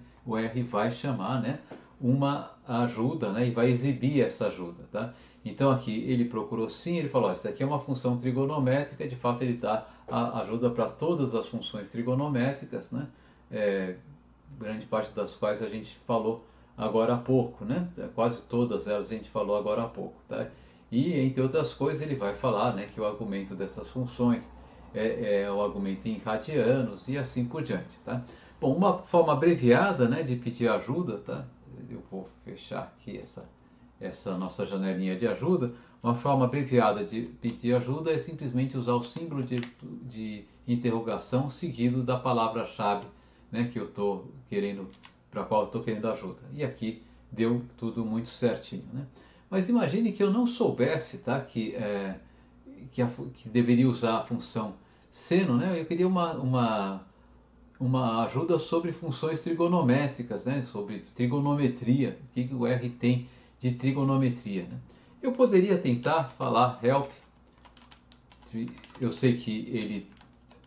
vai chamar, né, uma ajuda, né, e vai exibir essa ajuda, tá? Então aqui ele procurou sim, ele falou, isso aqui é uma função trigonométrica, de fato ele dá a ajuda para todas as funções trigonométricas, né? Grande parte das quais a gente falou agora há pouco, né? Quase todas elas a gente falou agora há pouco, tá? E entre outras coisas ele vai falar, né, que o argumento dessas funções é o argumento em radianos e assim por diante, tá? Bom, uma forma abreviada, né, de pedir ajuda, tá? Eu vou fechar aqui essa nossa janelinha de ajuda. Uma forma abreviada de pedir ajuda é simplesmente usar o símbolo de interrogação seguido da palavra-chave, né, que eu estou querendo, para a qual eu estou querendo ajuda. E aqui deu tudo muito certinho, né? Mas imagine que eu não soubesse, tá, que deveria usar a função seno, né? Eu queria uma ajuda sobre funções trigonométricas, né? Sobre trigonometria, o que o R tem de trigonometria, né? Eu poderia tentar falar help, eu sei que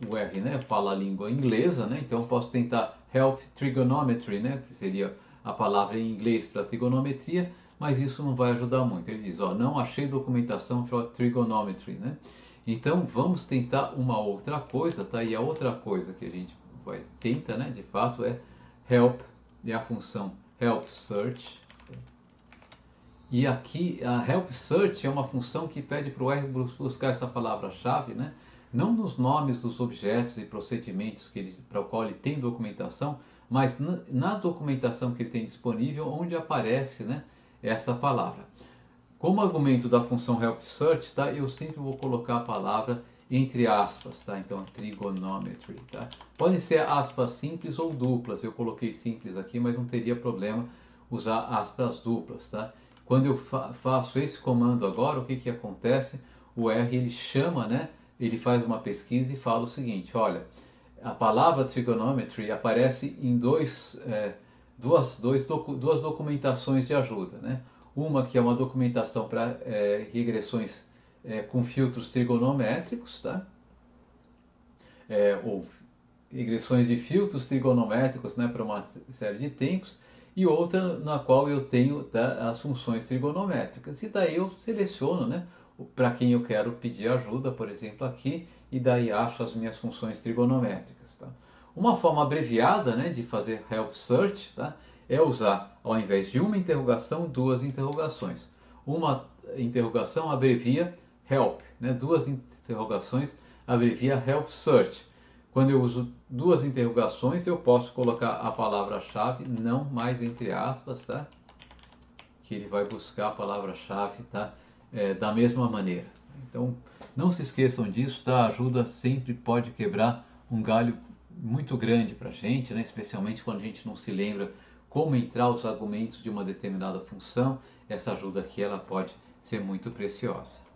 o R, né, fala a língua inglesa, né? Então eu posso tentar help trigonometry, né, que seria a palavra em inglês para trigonometria, mas isso não vai ajudar muito. Ele diz, ó, não achei documentação para trigonometry, né? Então vamos tentar uma outra coisa, tá? E a outra coisa que a gente tenta, né, de fato, é help, é a função help search. E aqui a help search é uma função que pede para o R buscar essa palavra-chave, né? Não nos nomes dos objetos e procedimentos para o qual ele tem documentação, mas na documentação que ele tem disponível, onde aparece, né, essa palavra. Como argumento da função help search, tá, eu sempre vou colocar a palavra entre aspas, tá? Então, trigonometry, tá? Podem ser aspas simples ou duplas. Eu coloquei simples aqui, mas não teria problema usar aspas duplas, tá? Quando eu faço esse comando agora, o que que acontece? O R ele chama, né? Ele faz uma pesquisa e fala o seguinte: olha, a palavra trigonometry aparece em duas documentações de ajuda, né? Uma que é uma documentação para regressões com filtros trigonométricos, tá? Ou regressões de filtros trigonométricos, né, para uma série de tempos, e outra na qual eu tenho, tá, as funções trigonométricas. E daí eu seleciono, né, para quem eu quero pedir ajuda, por exemplo, aqui, e daí acho as minhas funções trigonométricas. Tá? Uma forma abreviada, né, de fazer help search, tá, é usar, ao invés de uma interrogação, duas interrogações. Uma interrogação abrevia help, né, duas interrogações abrevia help search. Quando eu uso duas interrogações, eu posso colocar a palavra-chave, não mais entre aspas, tá? Que ele vai buscar a palavra-chave, tá? Da mesma maneira. Então, não se esqueçam disso, tá? A ajuda sempre pode quebrar um galho muito grande para a gente, né? Especialmente quando a gente não se lembra como entrar os argumentos de uma determinada função. Essa ajuda aqui, ela pode ser muito preciosa.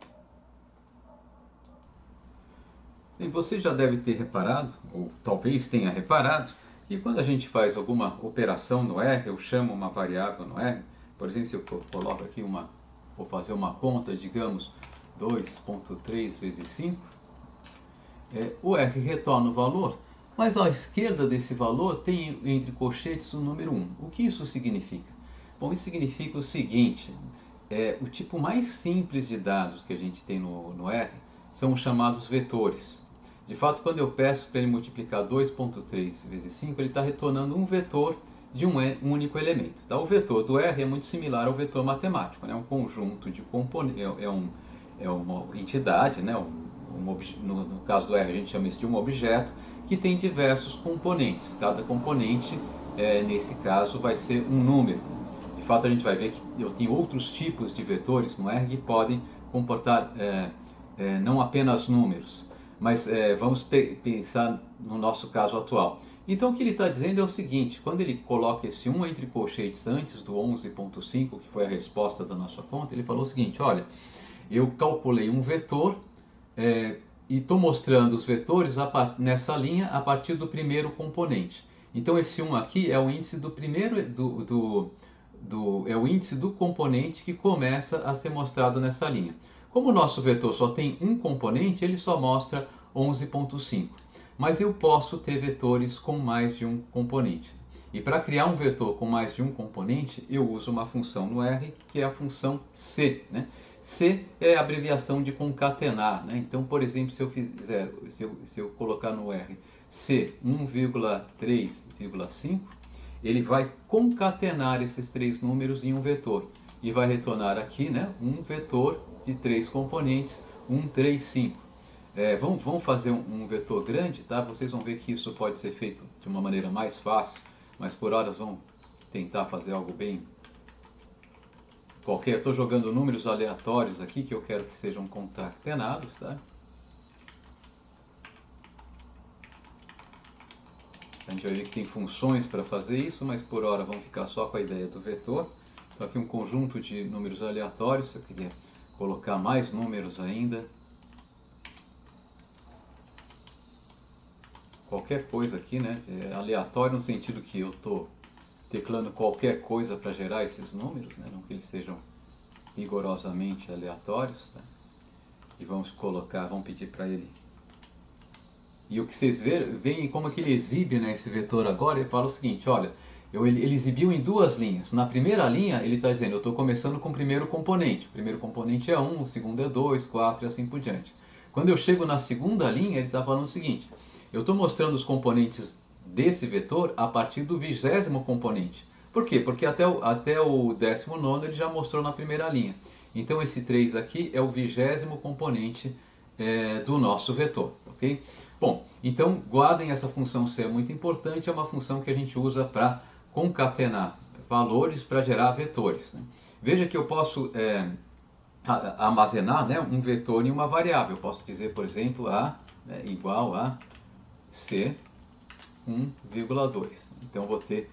E você já deve ter reparado, ou talvez tenha reparado, que quando a gente faz alguma operação no R, eu chamo uma variável no R, por exemplo, se eu coloco aqui vou fazer uma conta, digamos, 2.3 vezes 5, o R retorna o valor, mas à esquerda desse valor tem entre colchetes o número 1. O que isso significa? Bom, isso significa o seguinte, o tipo mais simples de dados que a gente tem no R são os chamados vetores. De fato, quando eu peço para ele multiplicar 2.3 vezes 5, ele está retornando um vetor de um único elemento. Tá? O vetor do R é muito similar ao vetor matemático, né? Um conjunto de componentes, é uma entidade, né? No caso do R a gente chama isso de um objeto, que tem diversos componentes. Cada componente, nesse caso, vai ser um número. De fato, a gente vai ver que eu tenho outros tipos de vetores no R que podem comportar não apenas números. Mas vamos pensar no nosso caso atual. Então o que ele está dizendo é o seguinte: quando ele coloca esse 1 entre colchetes antes do 11.5, que foi a resposta da nossa conta, ele falou o seguinte: olha, eu calculei um vetor e estou mostrando os vetores nessa linha a partir do primeiro componente. Então esse 1 aqui é o índice do primeiro é o índice do componente que começa a ser mostrado nessa linha. Como o nosso vetor só tem um componente, ele só mostra 11.5. Mas eu posso ter vetores com mais de um componente. E para criar um vetor com mais de um componente, eu uso uma função no R, que é a função C. Né? C é a abreviação de concatenar. Né? Então, por exemplo, se eu colocar no R C 1,3,5, ele vai concatenar esses três números em um vetor. E vai retornar aqui, né, um vetor de três componentes, 1, 3, 5. Vamos fazer um vetor grande, tá? Vocês vão ver que isso pode ser feito de uma maneira mais fácil, mas por horas vamos tentar fazer algo bem qualquer. Eu estou jogando números aleatórios aqui que eu quero que sejam concatenados, tá? A gente vai ver que tem funções para fazer isso, mas por hora vamos ficar só com a ideia do vetor. Então aqui um conjunto de números aleatórios, eu queria colocar mais números ainda. Qualquer coisa aqui, né? É aleatório no sentido que eu estou teclando qualquer coisa para gerar esses números, né? Não que eles sejam rigorosamente aleatórios. Tá? E vamos pedir para ele. E o que vocês veem como é que ele exibe, né, esse vetor agora, ele fala o seguinte, olha, ele exibiu em duas linhas. Na primeira linha, ele está dizendo, eu estou começando com o primeiro componente. O primeiro componente é 1, o segundo é 2, 4 e assim por diante. Quando eu chego na segunda linha, ele está falando o seguinte, eu estou mostrando os componentes desse vetor a partir do 20º componente. Por quê? Porque até o 19º ele já mostrou na primeira linha. Então esse 3 aqui é o 20º componente do nosso vetor, ok? Bom, então guardem essa função C, é muito importante, é uma função que a gente usa para concatenar valores para gerar vetores, né? Veja que eu posso armazenar, né, um vetor em uma variável. Eu posso dizer, por exemplo, A, né, igual a C 1,2. Então eu vou ter,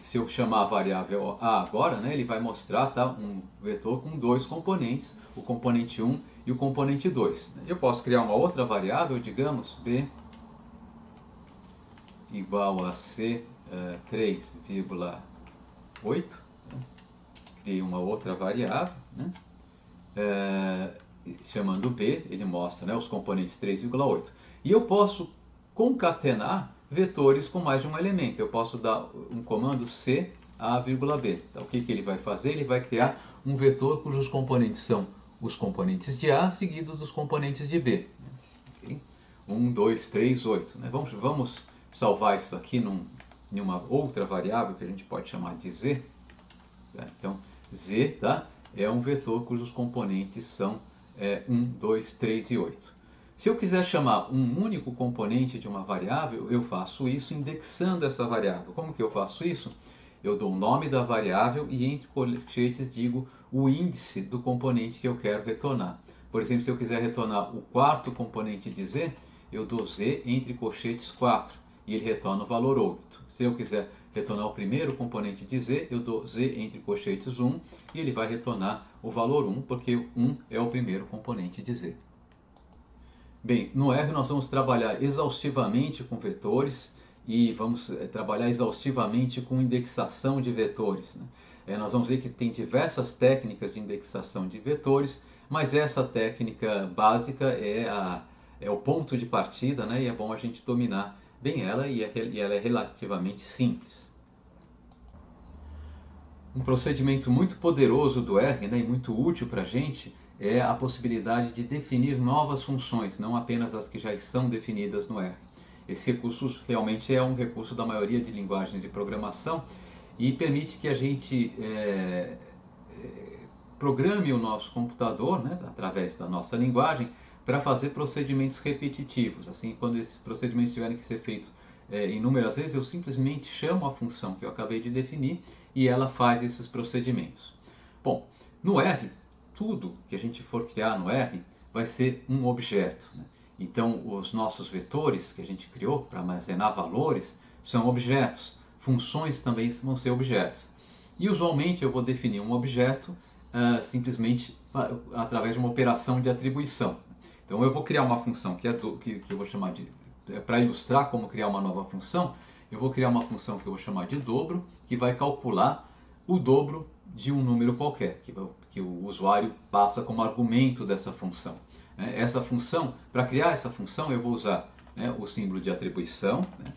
se eu chamar a variável A agora, né, ele vai mostrar, tá, um vetor com dois componentes, o componente 1 e o componente 2. Eu posso criar uma outra variável, digamos, B igual a C 3,8. Né? Criei uma outra variável, né? Chamando B, ele mostra, né, os componentes 3,8. E eu posso concatenar vetores com mais de um elemento. Eu posso dar um comando C A,B. Então, o que ele vai fazer? Ele vai criar um vetor cujos componentes são os componentes de A seguidos dos componentes de B. Okay? 1, 2, 3, 8. Né? Vamos salvar isso aqui em uma outra variável que a gente pode chamar de Z. Tá? Então, Z, tá, é um vetor cujos componentes são 1, 2, 3 e 8. Se eu quiser chamar um único componente de uma variável, eu faço isso indexando essa variável. Como que eu faço isso? Eu dou o nome da variável e entre colchetes digo o índice do componente que eu quero retornar. Por exemplo, se eu quiser retornar o quarto componente de Z, eu dou Z entre colchetes 4 e ele retorna o valor 8. Se eu quiser retornar o primeiro componente de Z, eu dou Z entre colchetes 1 e ele vai retornar o valor 1, porque 1 é o primeiro componente de Z. Bem, no R nós vamos trabalhar exaustivamente com vetores e vamos trabalhar exaustivamente com indexação de vetores, né? Nós vamos ver que tem diversas técnicas de indexação de vetores, mas essa técnica básica é o ponto de partida, né? E é bom a gente dominar bem ela e ela é relativamente simples. Um procedimento muito poderoso do R, né, e muito útil para a gente é a possibilidade de definir novas funções, não apenas as que já estão definidas no R. Esse recurso realmente é um recurso da maioria de linguagens de programação e permite que a gente programe o nosso computador, né, através da nossa linguagem, para fazer procedimentos repetitivos. Assim, quando esses procedimentos tiverem que ser feitos inúmeras vezes, eu simplesmente chamo a função que eu acabei de definir e ela faz esses procedimentos. Bom, no R, tudo que a gente for criar no R vai ser um objeto, né? Então, os nossos vetores que a gente criou para armazenar valores são objetos. Funções também vão ser objetos. E usualmente eu vou definir um objeto simplesmente através de uma operação de atribuição. Então eu vou criar uma função que eu vou chamar de... para ilustrar como criar uma nova função, eu vou criar uma função que eu vou chamar de dobro, que vai calcular o dobro de um número qualquer, que o usuário passa como argumento dessa função. Essa função, para criar essa função, eu vou usar, né, o símbolo de atribuição, né,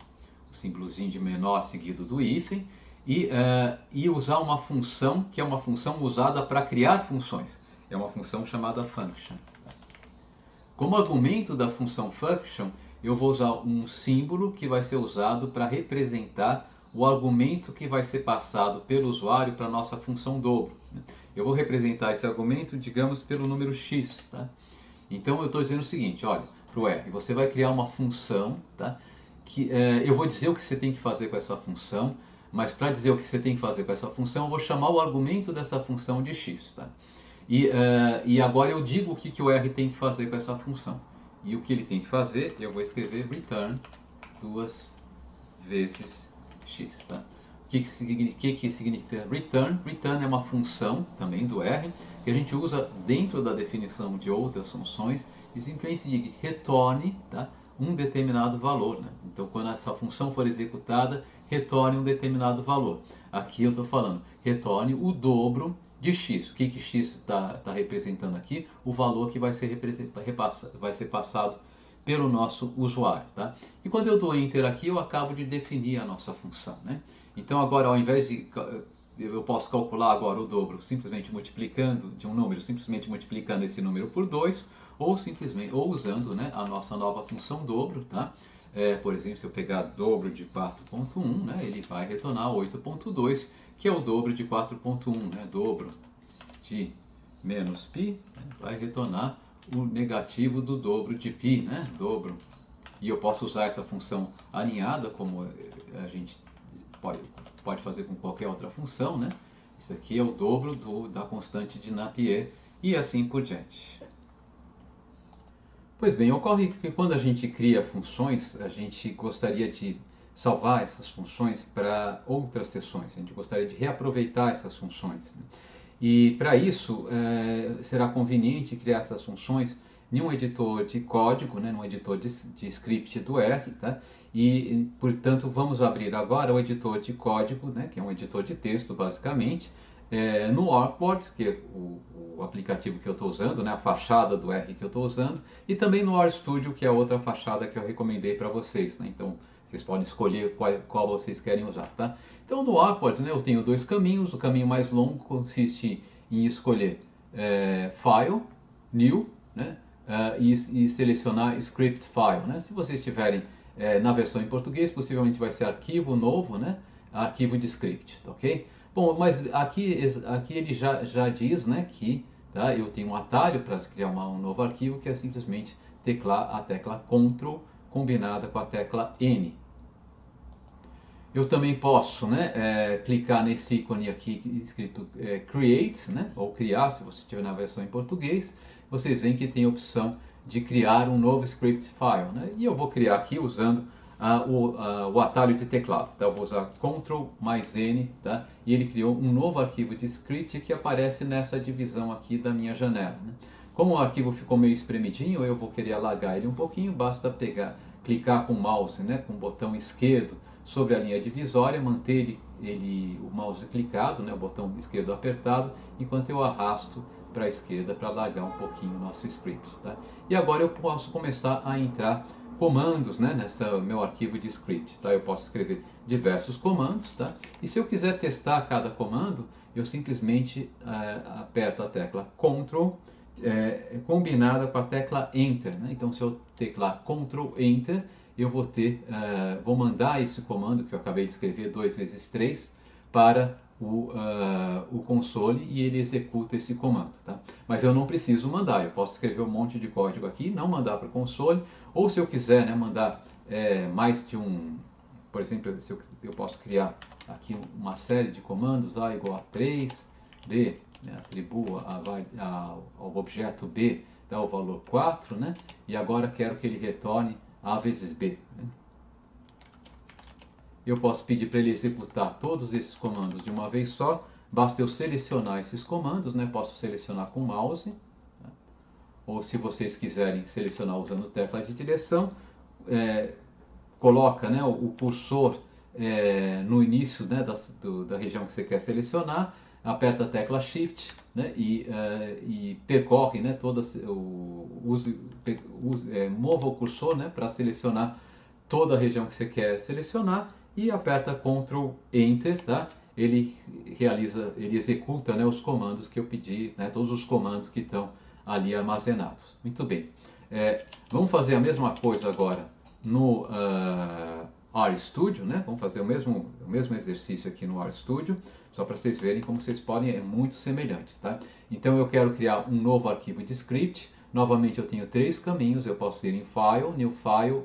o símbolozinho de menor seguido do hífen, e usar uma função que é uma função usada para criar funções. É uma função chamada function. Como argumento da função function, eu vou usar um símbolo que vai ser usado para representar o argumento que vai ser passado pelo usuário para a nossa função dobro. Eu vou representar esse argumento, digamos, pelo número x. Tá? Então eu estou dizendo o seguinte, olha, para o R, você vai criar uma função, tá? Que eu vou dizer o que você tem que fazer com essa função, mas para dizer o que você tem que fazer com essa função, eu vou chamar o argumento dessa função de x. Tá? E agora eu digo o que o R tem que fazer com essa função. E o que ele tem que fazer, eu vou escrever return 2 vezes x. Tá? O que significa return? Return é uma função também do R, que a gente usa dentro da definição de outras funções e simplesmente diz retorne, tá, um determinado valor. Né? Então, quando essa função for executada, retorne um determinado valor. Aqui eu estou falando, retorne o dobro de x. O que x está representando aqui? O valor que vai ser passado pelo nosso usuário. Tá? E quando eu dou Enter aqui, eu acabo de definir a nossa função. Né? Então agora, ao invés de... eu posso calcular agora o dobro simplesmente multiplicando de um número, simplesmente multiplicando esse número por 2, ou simplesmente usando, né, a nossa nova função dobro, tá? Por exemplo, se eu pegar dobro de 4.1, né, ele vai retornar 8.2, que é o dobro de 4.1, né, dobro de menos π, né, vai retornar o negativo do dobro de π, né, dobro. E eu posso usar essa função alinhada, como a gente pode fazer com qualquer outra função, né? Isso aqui é o dobro da constante de Napier e assim por diante. Pois bem, ocorre que quando a gente cria funções, a gente gostaria de salvar essas funções para outras sessões, a gente gostaria de reaproveitar essas funções, né? E para isso será conveniente criar essas funções em um editor de código, né, num editor de script do R, tá? E, portanto, vamos abrir agora o editor de código, né, que é um editor de texto, basicamente, no Awkward, que é o aplicativo que eu estou usando, né, a fachada do R que eu estou usando, e também no RStudio, que é a outra fachada que eu recomendei para vocês, né? Então, vocês podem escolher qual vocês querem usar, tá? Então, no Awkward, né, eu tenho dois caminhos. O caminho mais longo consiste em escolher File, New, né, e selecionar Script File, né? Se vocês estiverem na versão em português, possivelmente vai ser arquivo novo, né, arquivo de script, tá, ok? Bom, mas aqui ele já diz, né, que tá, eu tenho um atalho para criar um novo arquivo, que é simplesmente teclar a tecla Ctrl combinada com a tecla N. Eu também posso, né, clicar nesse ícone aqui escrito Create, né, ou criar, se você estiver na versão em português. Vocês veem que tem a opção de criar um novo script file, né, e eu vou criar aqui usando o atalho de teclado. Tá? Eu vou usar Ctrl mais N, tá? E ele criou um novo arquivo de script que aparece nessa divisão aqui da minha janela, né? Como o arquivo ficou meio espremidinho, eu vou querer alargar ele um pouquinho, basta clicar com o mouse, né, com o botão esquerdo sobre a linha divisória, manter o mouse clicado, né, o botão esquerdo apertado, enquanto eu arrasto para a esquerda para alargar um pouquinho o nosso script. Tá? E agora eu posso começar a entrar comandos, né, nesse meu arquivo de script. Tá? Eu posso escrever diversos comandos, tá? E se eu quiser testar cada comando, eu simplesmente aperto a tecla Ctrl combinada com a tecla Enter, né? Então, se eu teclar Ctrl Enter, eu vou mandar esse comando que eu acabei de escrever 2 vezes 3 para o console e ele executa esse comando, tá? Mas eu não preciso mandar, eu posso escrever um monte de código aqui, não mandar para o console, ou se eu quiser, né, mandar mais de um, por exemplo, se eu posso criar aqui uma série de comandos, A igual a 3, B, né, atribua ao objeto B, dá o valor 4, né, e agora quero que ele retorne A vezes B. Né. Eu posso pedir para ele executar todos esses comandos de uma vez só, basta eu selecionar esses comandos, né, posso selecionar com o mouse, né, ou se vocês quiserem selecionar usando tecla de direção, coloca, né, o cursor no início, né, da região que você quer selecionar, aperta a tecla Shift, né, e percorre, né, mova o cursor, né, para selecionar toda a região que você quer selecionar e aperta Ctrl Enter, tá? Ele executa, né, os comandos que eu pedi, né, todos os comandos que estão ali armazenados. Muito bem. Vamos fazer a mesma coisa agora no RStudio, né? Vamos fazer o mesmo exercício aqui no RStudio, só para vocês verem como vocês podem, é muito semelhante, tá? Então eu quero criar um novo arquivo de script. Novamente eu tenho 3 caminhos, eu posso ir em File, New File,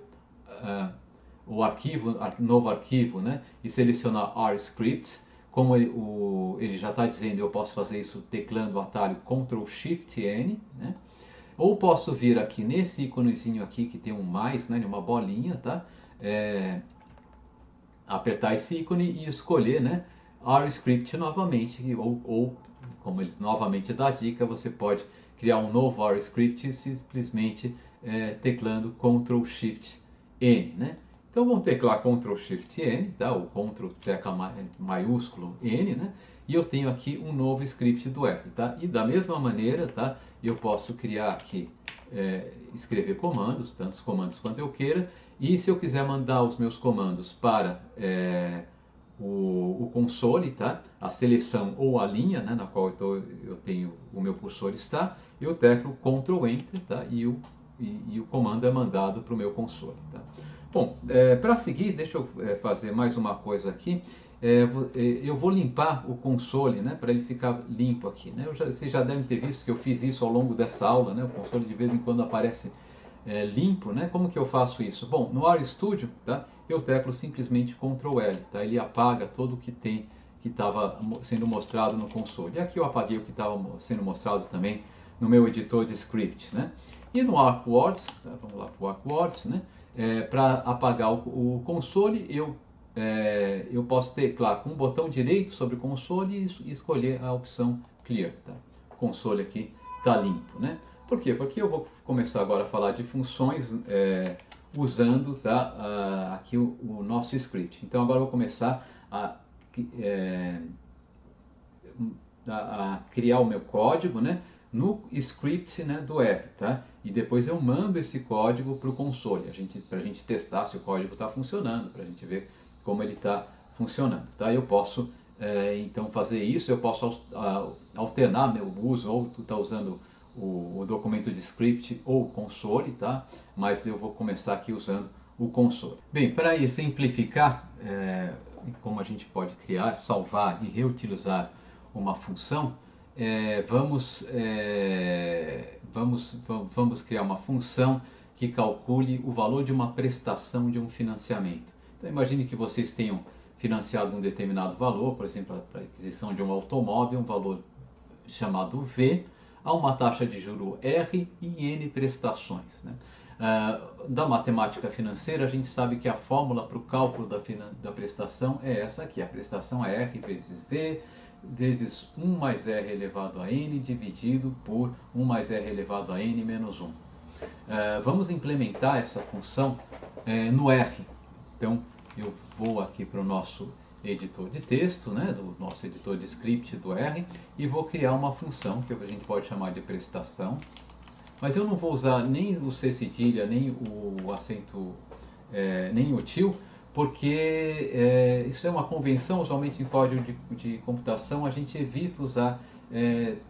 novo arquivo, né? E selecionar RScript. Como ele já está dizendo, eu posso fazer isso teclando o atalho Ctrl Shift N, né? Ou posso vir aqui nesse íconezinho aqui que tem um mais, né, uma bolinha, tá? Apertar esse ícone e escolher, né, RScript novamente, ou como ele novamente dá a dica, você pode criar um novo RScript simplesmente teclando Ctrl Shift N, né? Então vamos teclar Ctrl Shift N, tá? O Ctrl tecla maiúsculo N, né? E eu tenho aqui um novo script do R, tá? E da mesma maneira, tá? Eu posso criar aqui, escrever comandos, tantos comandos quanto eu queira, e se eu quiser mandar os meus comandos para o console, tá? A seleção ou a linha, né, na qual eu tenho o meu cursor está, eu teclo Ctrl Enter, tá? E o comando é mandado para o meu console, tá? Bom, para seguir, deixa eu fazer mais uma coisa aqui. Eu vou limpar o console, né, para ele ficar limpo aqui, né? Vocês já devem ter visto que eu fiz isso ao longo dessa aula, né? O console de vez em quando aparece limpo, né? Como que eu faço isso? Bom, no RStudio, tá? Eu teclo simplesmente Ctrl L, tá? Ele apaga todo o que tem que estava sendo mostrado no console. E aqui eu apaguei o que estava sendo mostrado também no meu editor de script, né? E no ArcWords, tá? Vamos lá para o ArcWords, né? Para apagar o console, eu posso teclar com o botão direito sobre o console e escolher a opção Clear. Tá? O console aqui está limpo. Né? Por quê? Porque eu vou começar agora a falar de funções usando aqui o nosso script. Então agora eu vou começar a criar o meu código, né, no script, né, do R, tá? E depois eu mando esse código para o console, para a gente testar se o código está funcionando, para a gente ver como ele está funcionando, tá? Eu posso então fazer isso, eu posso alternar meu uso, ou tu está usando o documento de script ou o console, tá? Mas eu vou começar aqui usando o console. Bem, para exemplificar como a gente pode criar, salvar e reutilizar uma função, vamos criar uma função que calcule o valor de uma prestação de um financiamento. Então imagine que vocês tenham financiado um determinado valor, por exemplo, para a aquisição de um automóvel, um valor chamado V, a uma taxa de juro R e N prestações. Né? Da matemática financeira, a gente sabe que a fórmula para o cálculo da prestação é essa aqui. A prestação é R vezes V, vezes 1 mais R elevado a N, dividido por 1 mais R elevado a N menos 1. Vamos implementar essa função no R. Então, eu vou aqui para o nosso editor de texto, né, do nosso editor de script do R, e vou criar uma função que a gente pode chamar de prestação. Mas eu não vou usar nem o C cedilha, nem o acento, nem o til, porque isso é uma convenção. Usualmente em código de computação a gente evita usar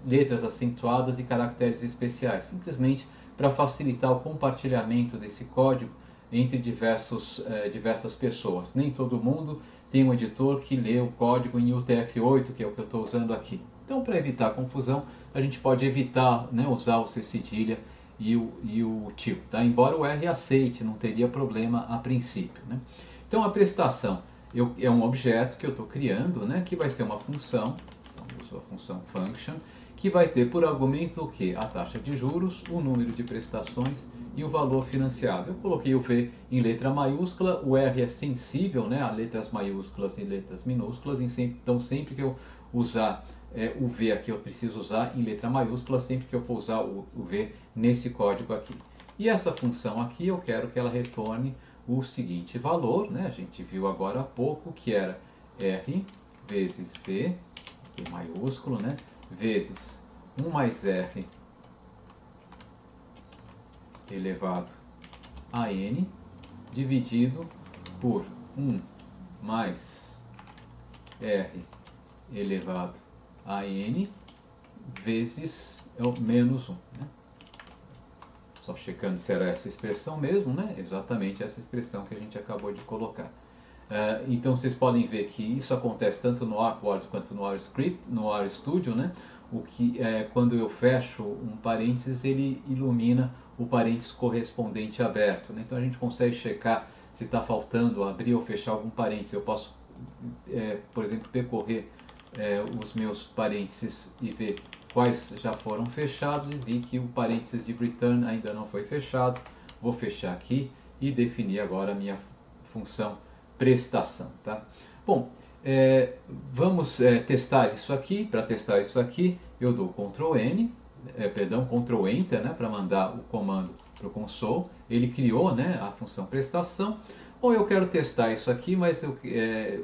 letras acentuadas e caracteres especiais, simplesmente para facilitar o compartilhamento desse código entre diversas pessoas. Nem todo mundo tem um editor que lê o código em UTF-8, que é o que eu estou usando aqui. Então, para evitar confusão, a gente pode evitar, né, usar o C cedilha e o til, tá? Embora o R aceite, não teria problema a princípio. Né? Então, a prestação é um objeto que eu estou criando, né, que vai ser uma função, então, eu uso a função function, que vai ter por argumento o que? A taxa de juros, o número de prestações e o valor financiado. Eu coloquei o V em letra maiúscula, o R é sensível, né, a letras maiúsculas e letras minúsculas, então sempre que eu usar o V aqui, eu preciso usar em letra maiúscula sempre que eu for usar o V nesse código aqui. E essa função aqui eu quero que ela retorne o seguinte valor, né, a gente viu agora há pouco, que era R vezes V, em maiúsculo, né, vezes 1 mais R elevado a N, dividido por 1 mais R elevado a N, vezes menos 1. Né? Só checando se era essa expressão mesmo, né? Exatamente essa expressão que a gente acabou de colocar. Então vocês podem ver que isso acontece tanto no ArcWords quanto no RScript, no RStudio, né? O que quando eu fecho um parênteses, ele ilumina o parênteses correspondente aberto. Né? Então a gente consegue checar se está faltando abrir ou fechar algum parênteses. Eu posso, por exemplo, percorrer os meus parênteses e ver quais já foram fechados, e vi que o parênteses de return ainda não foi fechado. Vou fechar aqui e definir agora a minha função prestação. Tá? Bom, vamos testar isso aqui. Para testar isso aqui, eu dou Ctrl N, Ctrl Enter, né, para mandar o comando para o console. Ele criou, né, a função prestação. Ou eu quero testar isso aqui, mas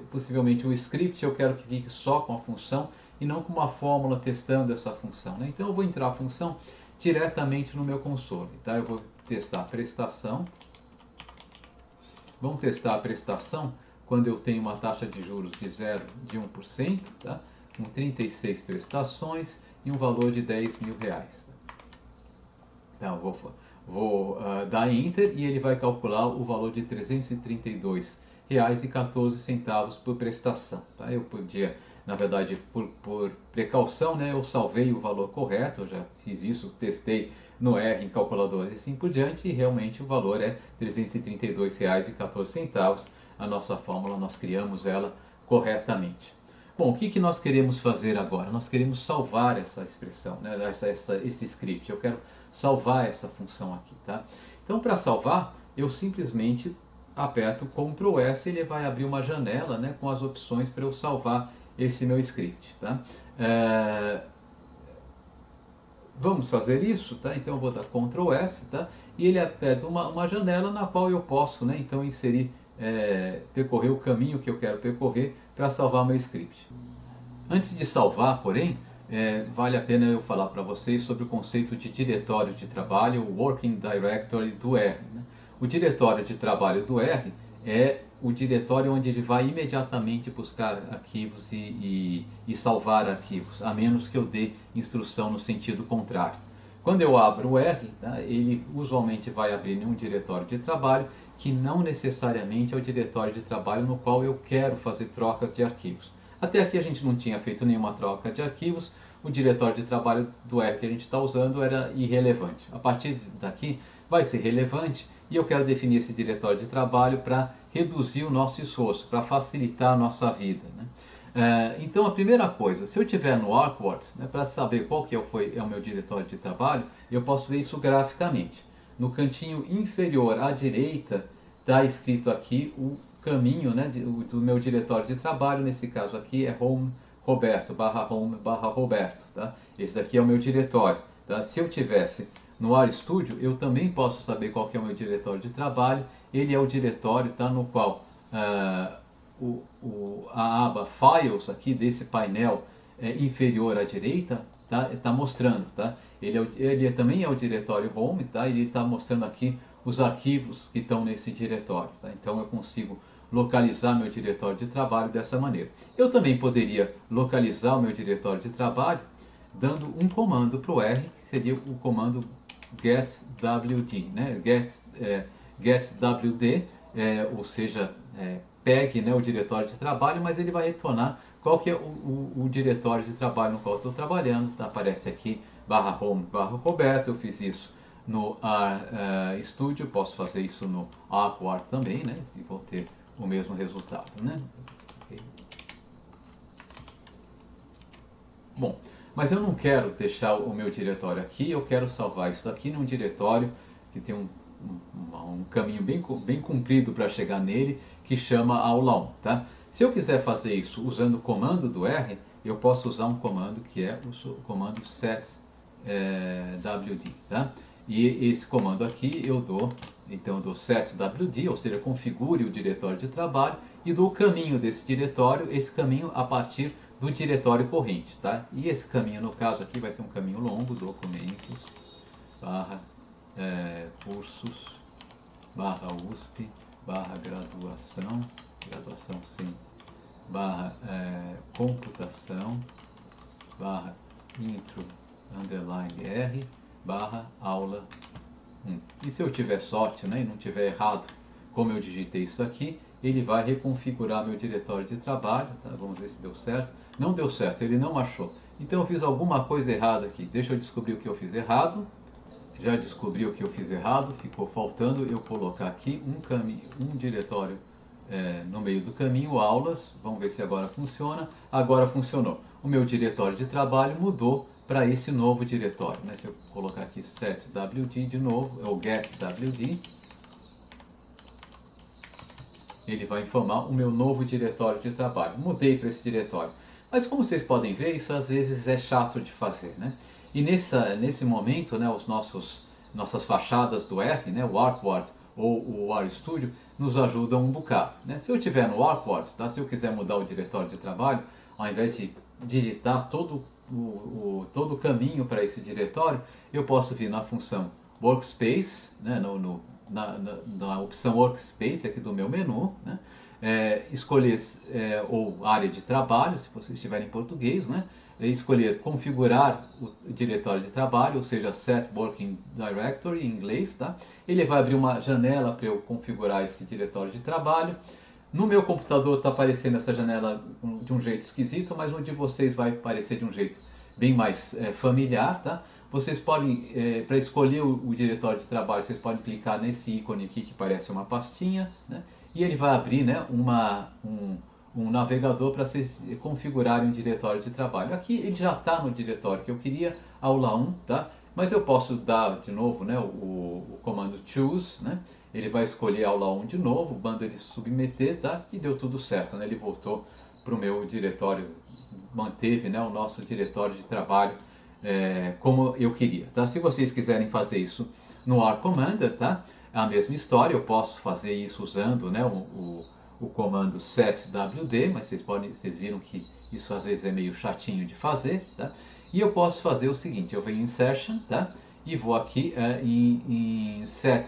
possivelmente o script eu quero que fique só com a função e não com uma fórmula testando essa função. Né? Então eu vou entrar a função diretamente no meu console. Tá? Eu vou testar a prestação. Vamos testar a prestação quando eu tenho uma taxa de juros de 1%, tá? Com 36 prestações e um valor de R$10.000. Então, vou dar Enter e ele vai calcular o valor de R$ 332,14 por prestação. Tá? Eu podia, na verdade, por precaução, né, eu salvei o valor correto, eu já fiz isso, testei no R em calculadora e assim por diante, e realmente o valor é R$ 332,14. A nossa fórmula, nós criamos ela corretamente. Bom, o que nós queremos fazer agora? Nós queremos salvar essa expressão, né? Esse script. Eu quero salvar essa função aqui, tá? Então, para salvar, eu simplesmente aperto Ctrl S e ele vai abrir uma janela, né, com as opções para eu salvar esse meu script, tá? Vamos fazer isso, tá? Então eu vou dar Ctrl S, tá? E ele aperta uma janela na qual eu posso, né, então inserir, percorrer o caminho que eu quero percorrer para salvar meu script. Antes de salvar, porém, vale a pena eu falar para vocês sobre o conceito de diretório de trabalho, o Working Directory do R, né? O diretório de trabalho do R é o diretório onde ele vai imediatamente buscar arquivos e salvar arquivos, a menos que eu dê instrução no sentido contrário. Quando eu abro o R, tá, ele usualmente vai abrir em um diretório de trabalho que não necessariamente é o diretório de trabalho no qual eu quero fazer trocas de arquivos. Até aqui a gente não tinha feito nenhuma troca de arquivos, o diretório de trabalho do R que a gente está usando era irrelevante. A partir daqui vai ser relevante e eu quero definir esse diretório de trabalho para reduzir o nosso esforço, para facilitar a nossa vida, né? Então a primeira coisa, se eu tiver no Awkward, né, para saber qual que é o meu diretório de trabalho, eu posso ver isso graficamente. No cantinho inferior à direita está escrito aqui o caminho, né, do meu diretório de trabalho. Nesse caso aqui é home Roberto, home Roberto, tá? Esse daqui é o meu diretório, tá? Se eu tivesse no RStudio, eu também posso saber qual que é o meu diretório de trabalho. Ele é o diretório, tá, no qual a aba Files aqui desse painel inferior à direita tá mostrando, tá? Ele também é o diretório Home, tá? Ele está mostrando aqui os arquivos que estão nesse diretório, tá? Então eu consigo localizar meu diretório de trabalho dessa maneira. Eu também poderia localizar o meu diretório de trabalho dando um comando para o R, que seria o comando getwd, né? Getwd, ou seja, pegue, né, o diretório de trabalho, mas ele vai retornar qual que é o diretório de trabalho no qual eu estou trabalhando, tá? Aparece aqui /home /Roberto. Eu fiz isso no RStudio, posso fazer isso no Awkward também, né? E vou ter o mesmo resultado, né? Okay. Bom, mas eu não quero deixar o meu diretório aqui, eu quero salvar isso daqui num diretório que tem um caminho bem comprido para chegar nele, que chama aula 1, tá? Se eu quiser fazer isso usando o comando do R, eu posso usar um comando que é o comando setwd, tá? E esse comando aqui então eu dou setwd, ou seja, configure o diretório de trabalho e dou o caminho desse diretório, esse caminho a partir do diretório corrente, tá? E esse caminho, no caso aqui, vai ser um caminho longo, documentos, cursos, USP, graduação sem, computação, intro, R, aula 1. E se eu tiver sorte, né, e não tiver errado como eu digitei isso aqui, ele vai reconfigurar meu diretório de trabalho, tá? Vamos ver se deu certo. Não deu certo, ele não achou. Então eu fiz alguma coisa errada aqui. Deixa eu descobrir o que eu fiz errado. Já descobri o que eu fiz errado, ficou faltando eu colocar aqui um diretório no meio do caminho, aulas. Vamos ver se agora funciona. Agora funcionou. O meu diretório de trabalho mudou para esse novo diretório, né? Se eu colocar aqui setwd de novo, é o getwd, ele vai informar o meu novo diretório de trabalho. Mudei para esse diretório. Mas como vocês podem ver, isso às vezes é chato de fazer, né? E nesse momento, né, nossas fachadas do R, né, o Awkward ou o RStudio, nos ajudam um bocado, né? Se eu tiver no Awkward, tá? Se eu quiser mudar o diretório de trabalho, ao invés de digitar todo o caminho para esse diretório, eu posso vir na função Workspace, né, na opção Workspace aqui do meu menu, né? escolher ou área de trabalho, se você estiver em português, né? Escolher configurar o diretório de trabalho, ou seja, Set Working Directory em inglês, tá? Ele vai abrir uma janela para eu configurar esse diretório de trabalho. No meu computador está aparecendo essa janela de um jeito esquisito, mas no de vocês vai aparecer de um jeito bem mais familiar, tá? Vocês podem, para escolher o diretório de trabalho, vocês podem clicar nesse ícone aqui que parece uma pastinha, né? E ele vai abrir, né, um navegador para vocês configurarem um diretório de trabalho. Aqui ele já está no diretório que eu queria, aula 1, tá? Mas eu posso dar de novo, né, o comando choose, né? Ele vai escolher aula 1 de novo, manda ele submeter, tá? E deu tudo certo, né? Ele voltou para o meu diretório, manteve, né, o nosso diretório de trabalho como eu queria, tá? Se vocês quiserem fazer isso no R Commander, tá? É a mesma história, eu posso fazer isso usando, né, o comando setwd, mas vocês viram que isso às vezes é meio chatinho de fazer, tá? E eu posso fazer o seguinte, eu venho em Session, tá? E vou aqui em set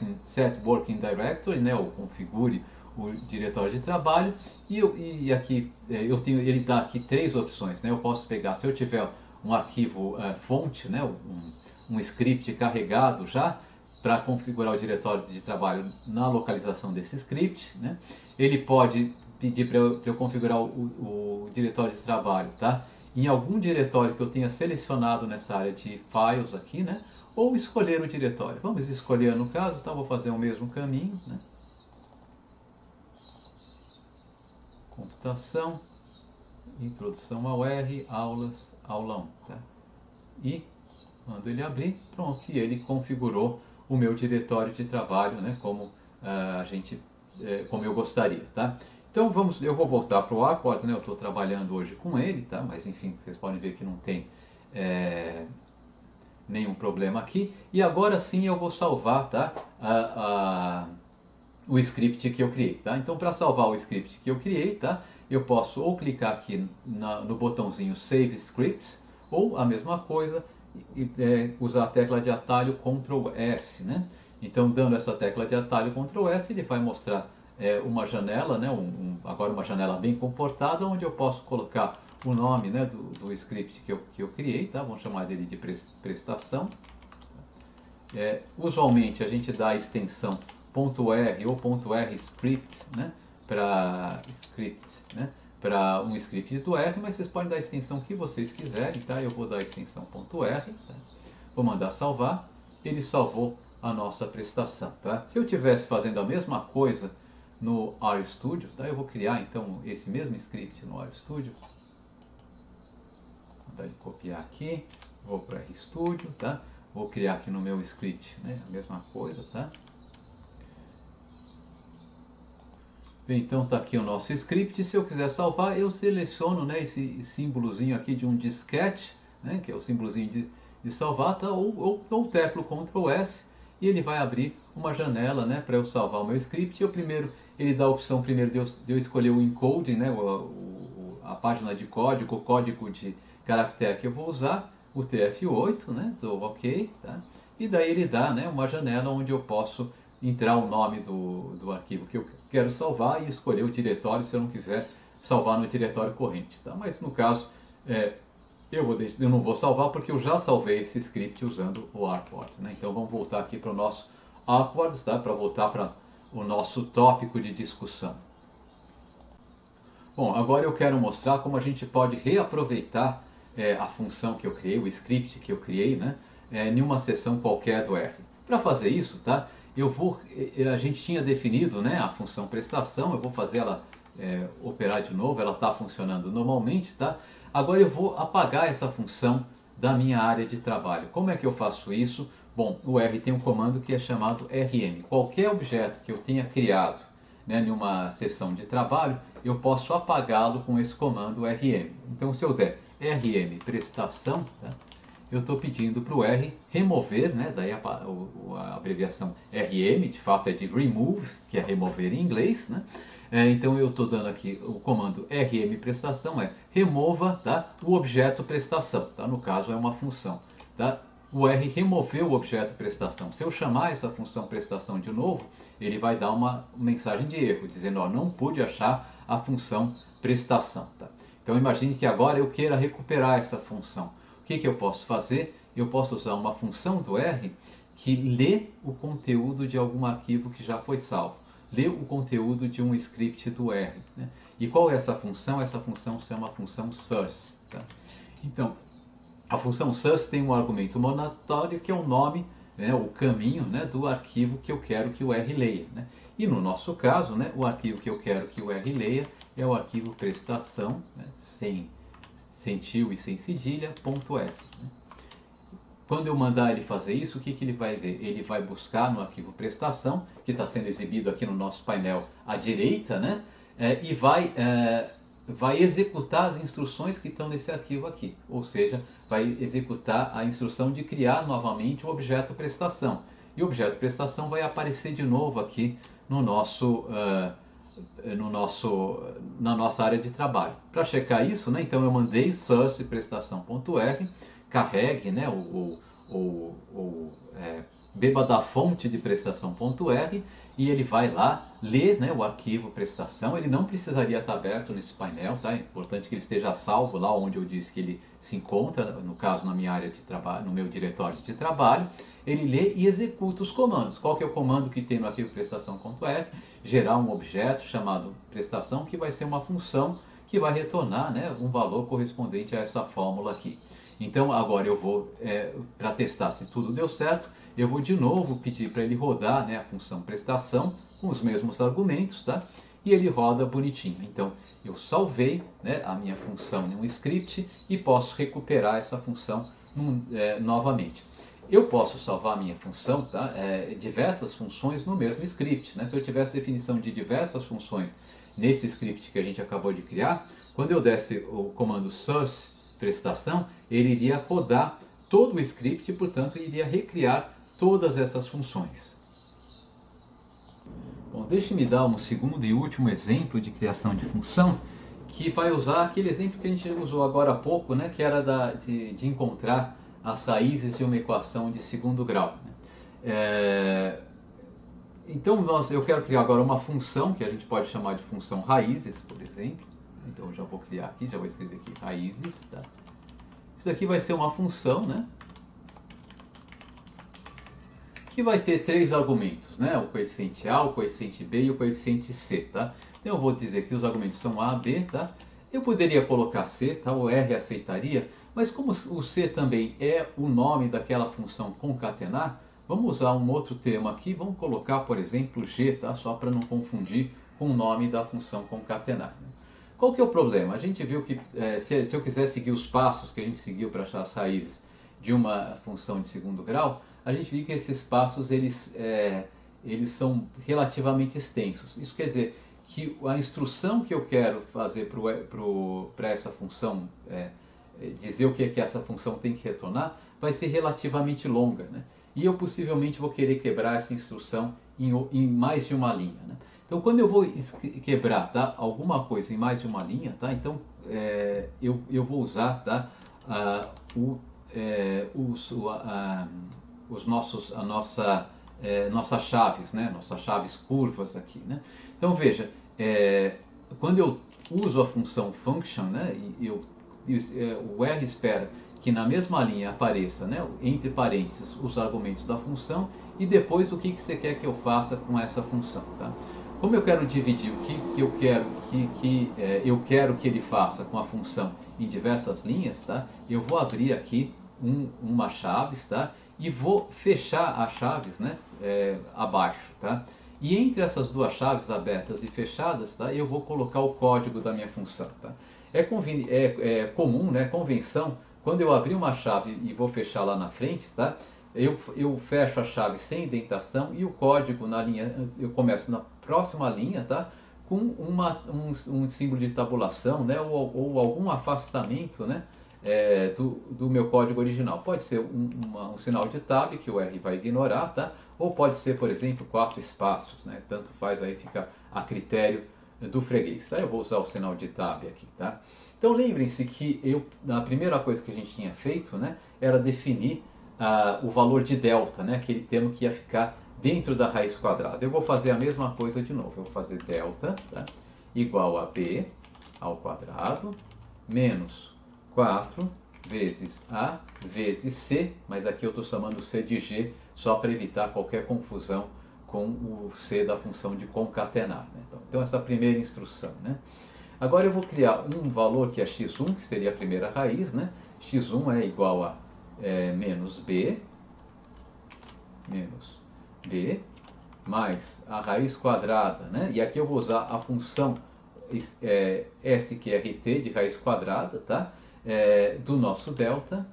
Working Directory, né? Ou configure o diretório de trabalho. E aqui ele dá aqui 3 opções, né? Eu posso pegar, se eu tiver um arquivo fonte, né? Um script carregado já, para configurar o diretório de trabalho na localização desse script, né? Ele pode pedir para eu configurar o diretório de trabalho, tá? Em algum diretório que eu tenha selecionado nessa área de files aqui, né? Ou escolher o diretório. Vamos escolher no caso, tá? Vou fazer o mesmo caminho, né? Computação, introdução ao R, aulas, aula 1, tá? E quando ele abrir, pronto, e ele configurou o meu diretório de trabalho, né, como como eu gostaria, tá? Então eu vou voltar para o Artport, né? Eu estou trabalhando hoje com ele, tá? Mas enfim, vocês podem ver que não tem nenhum problema aqui. E agora sim eu vou salvar, tá? O script que eu criei, tá? Então para salvar o script que eu criei, tá? Eu posso ou clicar aqui no botãozinho Save Script, ou a mesma coisa, usar a tecla de atalho Ctrl S, né? Então, dando essa tecla de atalho Ctrl S, ele vai mostrar uma janela, né? Agora uma janela bem comportada, onde eu posso colocar o nome, né, do script que eu criei, tá? Vamos chamar dele de prestação. Usualmente a gente dá a extensão .r ou .r script, né? Para script, né? Para um script do R, mas vocês podem dar a extensão que vocês quiserem, tá? Eu vou dar a extensão .r, tá? Vou mandar salvar, ele salvou a nossa prestação, tá? Se eu tivesse fazendo a mesma coisa no RStudio, tá? Eu vou criar então esse mesmo script no RStudio. Vou mandar ele copiar aqui, vou para RStudio, tá? Vou criar aqui no meu script, né? A mesma coisa, tá? Então está aqui o nosso script. Se eu quiser salvar, eu seleciono, né, esse símbolozinho aqui de um disquete, né, que é o símbolozinho de salvar, tá? ou teclo Ctrl S e ele vai abrir uma janela, né, para eu salvar o meu script. Ele dá a opção primeiro de eu escolher o encoding, né, a página de código, o código de caractere que eu vou usar, o TF8, né, tô ok, tá? E daí ele dá, né, uma janela onde eu posso entrar o nome do arquivo que eu quero salvar e escolher o diretório se eu não quiser salvar no diretório corrente, tá? Mas no caso eu não vou salvar porque eu já salvei esse script usando o Artport, né? Então vamos voltar aqui para o nosso Artport, tá? Para voltar para o nosso tópico de discussão. Bom, agora eu quero mostrar como a gente pode reaproveitar a função que eu criei, o script que eu criei, né? Em uma seção qualquer do R. Para fazer isso, tá? A gente tinha definido, né, a função prestação, eu vou fazer ela operar de novo, ela está funcionando normalmente, tá? Agora eu vou apagar essa função da minha área de trabalho. Como é que eu faço isso? Bom, o R tem um comando que é chamado rm. Qualquer objeto que eu tenha criado, né, em uma seção de trabalho, eu posso apagá-lo com esse comando rm. Então se eu der rm prestação, tá? Eu estou pedindo para o R remover, né? Daí a abreviação RM, de fato é de remove, que é remover em inglês, né? Então eu estou dando aqui o comando rm prestação remova, tá? O objeto prestação, tá? No caso é uma função, tá? o R removeu o objeto prestação. Se eu chamar essa função prestação de novo, ele vai dar uma mensagem de erro, dizendo, ó, não pude achar a função prestação. Tá? Então imagine que agora eu queira recuperar essa função. O que eu posso fazer? Eu posso usar uma função do R que lê o conteúdo de algum arquivo que já foi salvo. Lê o conteúdo de um script do R. Né? E qual é essa função? Essa função se chama função source. Tá? Então, a função source tem um argumento monatório que é o nome, né, o caminho, né, do arquivo que eu quero que o R leia. Né? E no nosso caso, né, o arquivo que eu quero que o R leia é o arquivo prestação, né, sem tio e sem cedilha, .r. Né? Quando eu mandar ele fazer isso, o que ele vai ver? Ele vai buscar no arquivo prestação, que está sendo exibido aqui no nosso painel à direita, né? E vai executar as instruções que estão nesse arquivo aqui. Ou seja, vai executar a instrução de criar novamente o objeto prestação. E o objeto prestação vai aparecer de novo aqui no na nossa área de trabalho. Para checar isso, né, então eu mandei source prestação.r, carregue, né, beba da fonte de prestação.r e ele vai lá ler, né, o arquivo prestação. Ele não precisaria estar aberto nesse painel, tá? É importante que ele esteja salvo lá onde eu disse que ele se encontra, no caso na minha área de trabalho, no meu diretório de trabalho. Ele lê e executa os comandos. Qual que é o comando que tem no arquivo prestação.r? Gerar um objeto chamado prestação, que vai ser uma função que vai retornar, né, um valor correspondente a essa fórmula aqui. Então agora eu vou, para testar se tudo deu certo, eu vou de novo pedir para ele rodar, né, a função prestação com os mesmos argumentos, tá? E ele roda bonitinho. Então eu salvei, né, a minha função em um script e posso recuperar essa função novamente. Eu posso salvar a minha função, tá? Diversas funções no mesmo script. Né? Se eu tivesse definição de diversas funções nesse script que a gente acabou de criar, quando eu desse o comando source prestação, ele iria rodar todo o script e, portanto, iria recriar todas essas funções. Bom, deixe-me dar um segundo e último exemplo de criação de função, que vai usar aquele exemplo que a gente usou agora há pouco, né? Que era de encontrar as raízes de uma equação de segundo grau. Então eu quero criar agora uma função que a gente pode chamar de função raízes, por exemplo. Então eu já vou criar aqui, já vou escrever aqui raízes. Tá? Isso aqui vai ser uma função, né? Que vai ter três argumentos, né? O coeficiente A, o coeficiente B e o coeficiente C. Tá? Então eu vou dizer que os argumentos são A, B. Tá? Eu poderia colocar C, tá? O R aceitaria, mas como o C também é o nome daquela função concatenar, vamos usar um outro termo aqui, vamos colocar, por exemplo, G, tá? Só para não confundir com o nome da função concatenar. Qual que é o problema? A gente viu que se eu quiser seguir os passos que a gente seguiu para achar as raízes de uma função de segundo grau, a gente viu que esses passos eles são relativamente extensos. Isso quer dizer que a instrução que eu quero fazer para essa função, dizer o que é que essa função tem que retornar, vai ser relativamente longa. Né? E eu possivelmente vou querer quebrar essa instrução em mais de uma linha. Né? Então, quando eu vou quebrar, tá, alguma coisa em mais de uma linha, tá, então eu vou usar, tá, nossas chaves, né, nossas chaves curvas aqui. Né? Então veja, quando eu uso a função function, né, o R espera que na mesma linha apareça, né, entre parênteses, os argumentos da função e depois o que você quer que eu faça com essa função. Tá? Como eu quero dividir o que eu quero que ele faça com a função em diversas linhas, tá? Eu vou abrir aqui uma chaves, tá? E vou fechar as chaves, né, abaixo. Tá? E entre essas duas chaves abertas e fechadas, tá, eu vou colocar o código da minha função. Tá? É comum, né, convenção, quando eu abrir uma chave e vou fechar lá na frente, tá? Eu fecho a chave sem indentação e o código na linha, eu começo na próxima linha, tá? Com um símbolo de tabulação, né? Ou algum afastamento, né? Do meu código original. Pode ser um sinal de tab que o R vai ignorar, tá? Ou pode ser, por exemplo, 4 espaços, né? Tanto faz, aí fica a critério do freguês. Tá? Eu vou usar o sinal de tab aqui, tá? Então lembrem-se que a primeira coisa que a gente tinha feito, né, era definir o valor de delta, né? Aquele termo que ia ficar dentro da raiz quadrada. Eu vou fazer a mesma coisa de novo. Eu vou fazer delta, tá? Igual a b ao quadrado menos 4 vezes a vezes c, mas aqui eu estou chamando c de g só para evitar qualquer confusão com o c da função de concatenar, né? Então essa é a primeira instrução, né? Agora eu vou criar um valor que é x1, que seria a primeira raiz, né? x1 é igual a menos b mais a raiz quadrada, né? E aqui eu vou usar a função sqrt de raiz quadrada, tá? Do nosso delta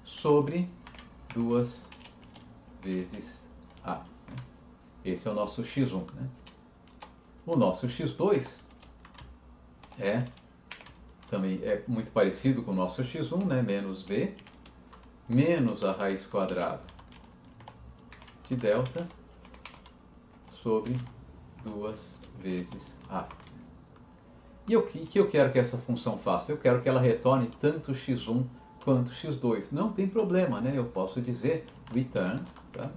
sobre 2 vezes a. Esse é o nosso x1, né? O nosso x2 também é muito parecido com o nosso x1, né? Menos b menos a raiz quadrada de delta sobre 2 vezes a. E o que eu quero que essa função faça? Eu quero que ela retorne tanto x1 quanto x2. Não tem problema, né? Eu posso dizer return, tá?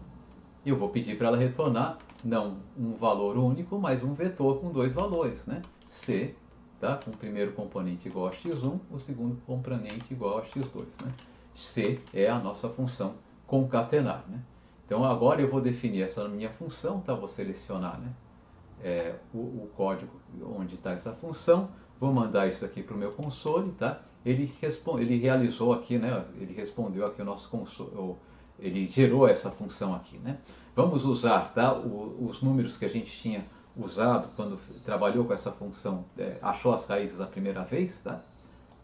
E eu vou pedir para ela retornar não um valor único, mas um vetor com dois valores, né? C, tá? Com o primeiro componente igual a x1, o segundo componente igual a x2, né? C é a nossa função concatenar, né? Então agora eu vou definir essa minha função, tá? Vou selecionar, né? O código onde está essa função, vou mandar isso aqui para o meu console, tá? Ele realizou aqui, né? Ele respondeu aqui o nosso console, ele gerou essa função aqui, né? Vamos usar, tá? Os números que a gente tinha usado quando trabalhou com essa função, achou as raízes a primeira vez, tá?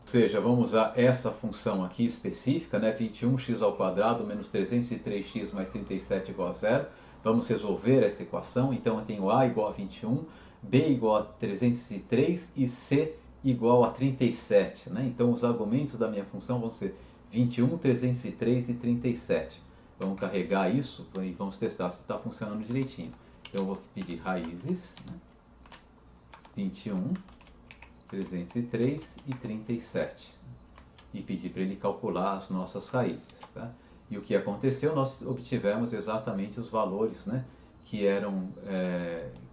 Ou seja, vamos usar essa função aqui específica, né? 21x ao quadrado menos 303x mais 37 igual a 0. Vamos resolver essa equação. Então eu tenho a igual a 21, b igual a 303 e c igual a 37. Né? Então os argumentos da minha função vão ser 21, 303 e 37. Vamos carregar isso e vamos testar se está funcionando direitinho. Então eu vou pedir raízes, né? 21, 303 e 37. E pedir para ele calcular as nossas raízes. Tá? E o que aconteceu? Nós obtivemos exatamente os valores, né, que eram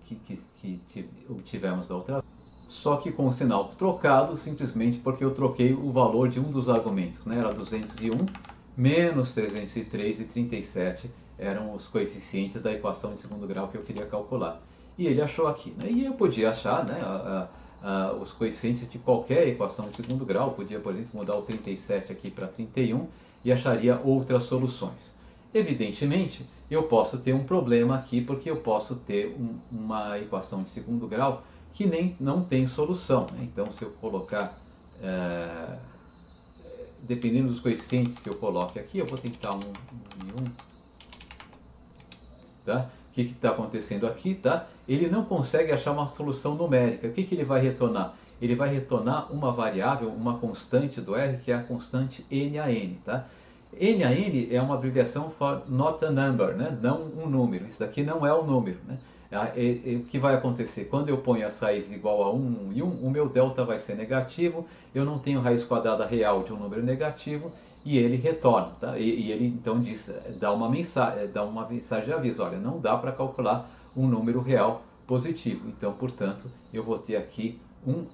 que obtivemos da outra vez. Só que com o sinal trocado, simplesmente porque eu troquei o valor de um dos argumentos, né? Era 201 menos 303 e 37 eram os coeficientes da equação de segundo grau que eu queria calcular. E ele achou aqui, né? E eu podia achar, né, os coeficientes de qualquer equação de segundo grau. Podia, por exemplo, mudar o 37 aqui para 31 e acharia outras soluções. Evidentemente, eu posso ter um problema aqui, porque eu posso ter uma equação de segundo grau que não tem solução, né? Então, se eu colocar, dependendo dos coeficientes que eu coloque aqui, eu vou tentar 1 e 1. Tá? O que está acontecendo aqui? Tá? Ele não consegue achar uma solução numérica. O que ele vai retornar? Ele vai retornar uma variável, uma constante do R, que é a constante NaN. Tá? NaN é uma abreviação for not a number, né? Não um número. Isso daqui não é um número. Né? O que vai acontecer? Quando eu ponho as raízes igual a 1 e 1, o meu delta vai ser negativo, eu não tenho raiz quadrada real de um número negativo, e ele retorna, tá? E ele então dá uma mensagem de aviso: olha, não dá para calcular um número real positivo, então, portanto, eu vou ter aqui um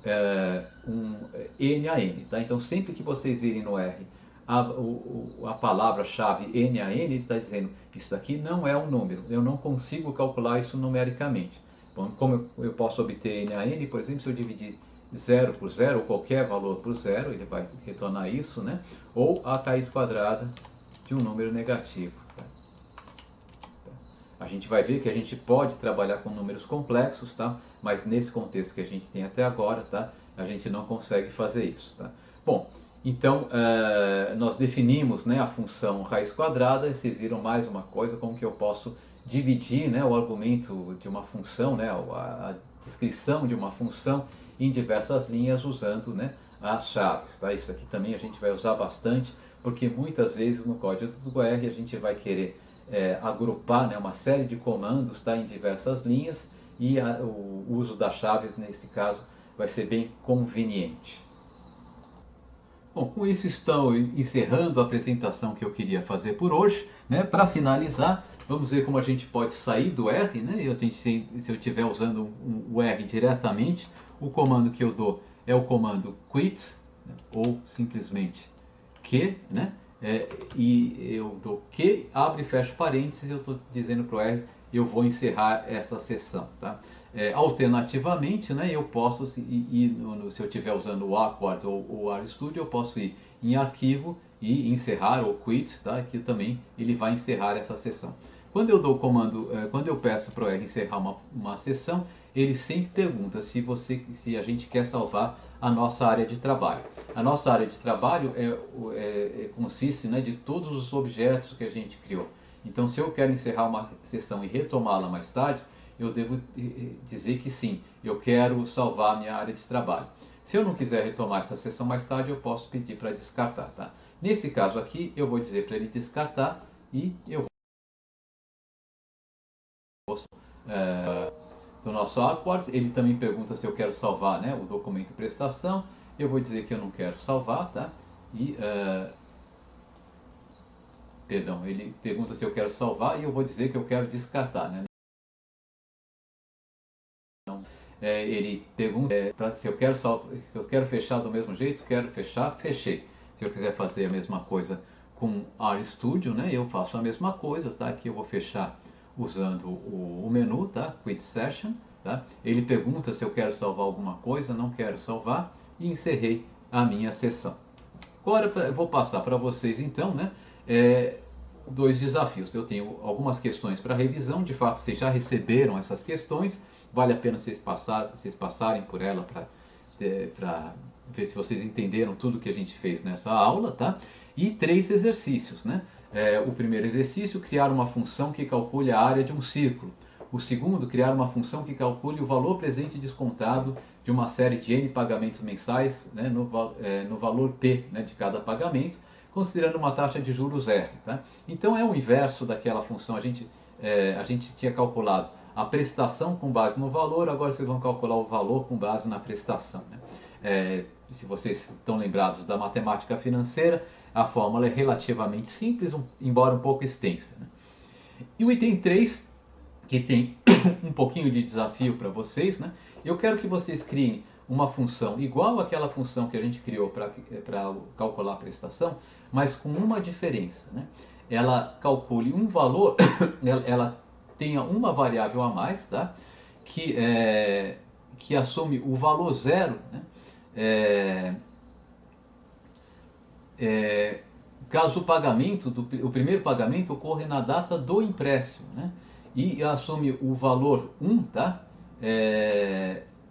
NaN, tá? Então, sempre que vocês virem no R a palavra-chave NaN, ele está dizendo que isso daqui não é um número, eu não consigo calcular isso numericamente. Bom, como eu posso obter NaN, por exemplo, se eu dividir 0 por 0, ou qualquer valor por 0, ele vai retornar isso, né? Ou a raiz quadrada de um número negativo. Tá? A gente vai ver que a gente pode trabalhar com números complexos, tá? Mas nesse contexto que a gente tem até agora, tá? A gente não consegue fazer isso. Tá? Bom, então nós definimos, né, a função raiz quadrada. Vocês viram mais uma coisa, como que eu posso dividir, né, o argumento de uma função, né, a descrição de uma função em diversas linhas usando, né, as chaves. Tá? Isso aqui também a gente vai usar bastante, porque muitas vezes no código do R a gente vai querer agrupar, né, uma série de comandos, tá, em diversas linhas, e o uso das chaves nesse caso vai ser bem conveniente. Bom, com isso estou encerrando a apresentação que eu queria fazer por hoje, né? Para finalizar, vamos ver como a gente pode sair do R, né? Se eu estiver usando o R diretamente, o comando que eu dou é o comando quit, né? Ou simplesmente que, né? E eu dou que, abre e fecha parênteses, eu estou dizendo para o R, eu vou encerrar essa sessão, tá? Alternativamente, né, eu posso ir, se eu estiver usando o Awkward ou o RStudio, eu posso ir em arquivo e encerrar ou quit, tá? Que também ele vai encerrar essa sessão. Quando eu dou o comando, quando eu peço para o R encerrar uma sessão, ele sempre pergunta se a gente quer salvar a nossa área de trabalho. A nossa área de trabalho consiste, né, de todos os objetos que a gente criou. Então, se eu quero encerrar uma sessão e retomá-la mais tarde, eu devo dizer que sim, eu quero salvar a minha área de trabalho. Se eu não quiser retomar essa sessão mais tarde, eu posso pedir para descartar. Tá? Nesse caso aqui, eu vou dizer para ele descartar e eu vou do nosso Awkward. Ele também pergunta se eu quero salvar, né, o documento prestação. Eu vou dizer que eu não quero salvar, tá? E perdão, ele pergunta se eu quero salvar e eu vou dizer que eu quero descartar, né? Ele pergunta se eu quero fechar do mesmo jeito, quero fechar, fechei. Se eu quiser fazer a mesma coisa com RStudio, né, eu faço a mesma coisa, tá? Aqui eu vou fechar usando o menu, tá? Quit Session, tá? Ele pergunta se eu quero salvar alguma coisa, não quero salvar e encerrei a minha sessão. Agora eu vou passar para vocês então, né? Dois desafios. Eu tenho algumas questões para revisão, de fato vocês já receberam essas questões, vale a pena vocês passarem por ela para ver se vocês entenderam tudo que a gente fez nessa aula, tá? E 3 exercícios, né? O primeiro exercício, criar uma função que calcule a área de um círculo. O segundo, criar uma função que calcule o valor presente descontado de uma série de N pagamentos mensais, né, no valor P, né, de cada pagamento, considerando uma taxa de juros R. Tá? Então é o inverso daquela função. A gente tinha calculado a prestação com base no valor, agora vocês vão calcular o valor com base na prestação. Né? Se vocês estão lembrados da matemática financeira, a fórmula é relativamente simples, embora um pouco extensa. Né? E o item 3, que tem um pouquinho de desafio para vocês, né? Eu quero que vocês criem uma função igual àquela função que a gente criou para calcular a prestação, mas com uma diferença. Né? Ela calcule um valor, ela tenha uma variável a mais, tá? Que assume o valor zero, né? Caso o primeiro pagamento ocorra na data do empréstimo, né? E assume o valor 1, tá?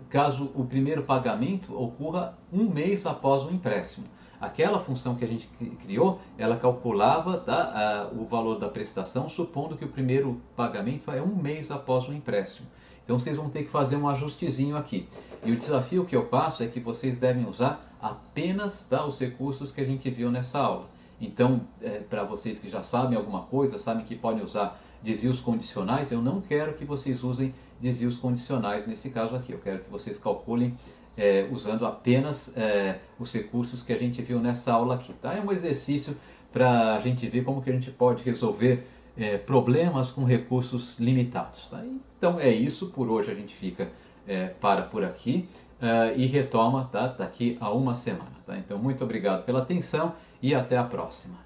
Caso o primeiro pagamento ocorra um mês após o empréstimo. Aquela função que a gente criou, ela calculava, tá, o valor da prestação, supondo que o primeiro pagamento é um mês após o empréstimo. Então vocês vão ter que fazer um ajustezinho aqui. E o desafio que eu passo é que vocês devem usar apenas, tá, os recursos que a gente viu nessa aula. Então, para vocês que já sabem alguma coisa, sabem que podem usar desvios condicionais, eu não quero que vocês usem desvios condicionais nesse caso aqui. Eu quero que vocês calculem usando apenas os recursos que a gente viu nessa aula aqui. Tá? É um exercício para a gente ver como que a gente pode resolver problemas com recursos limitados. Tá? Então é isso, por hoje a gente fica por aqui e retoma, tá, daqui a uma semana. Tá? Então muito obrigado pela atenção e até a próxima.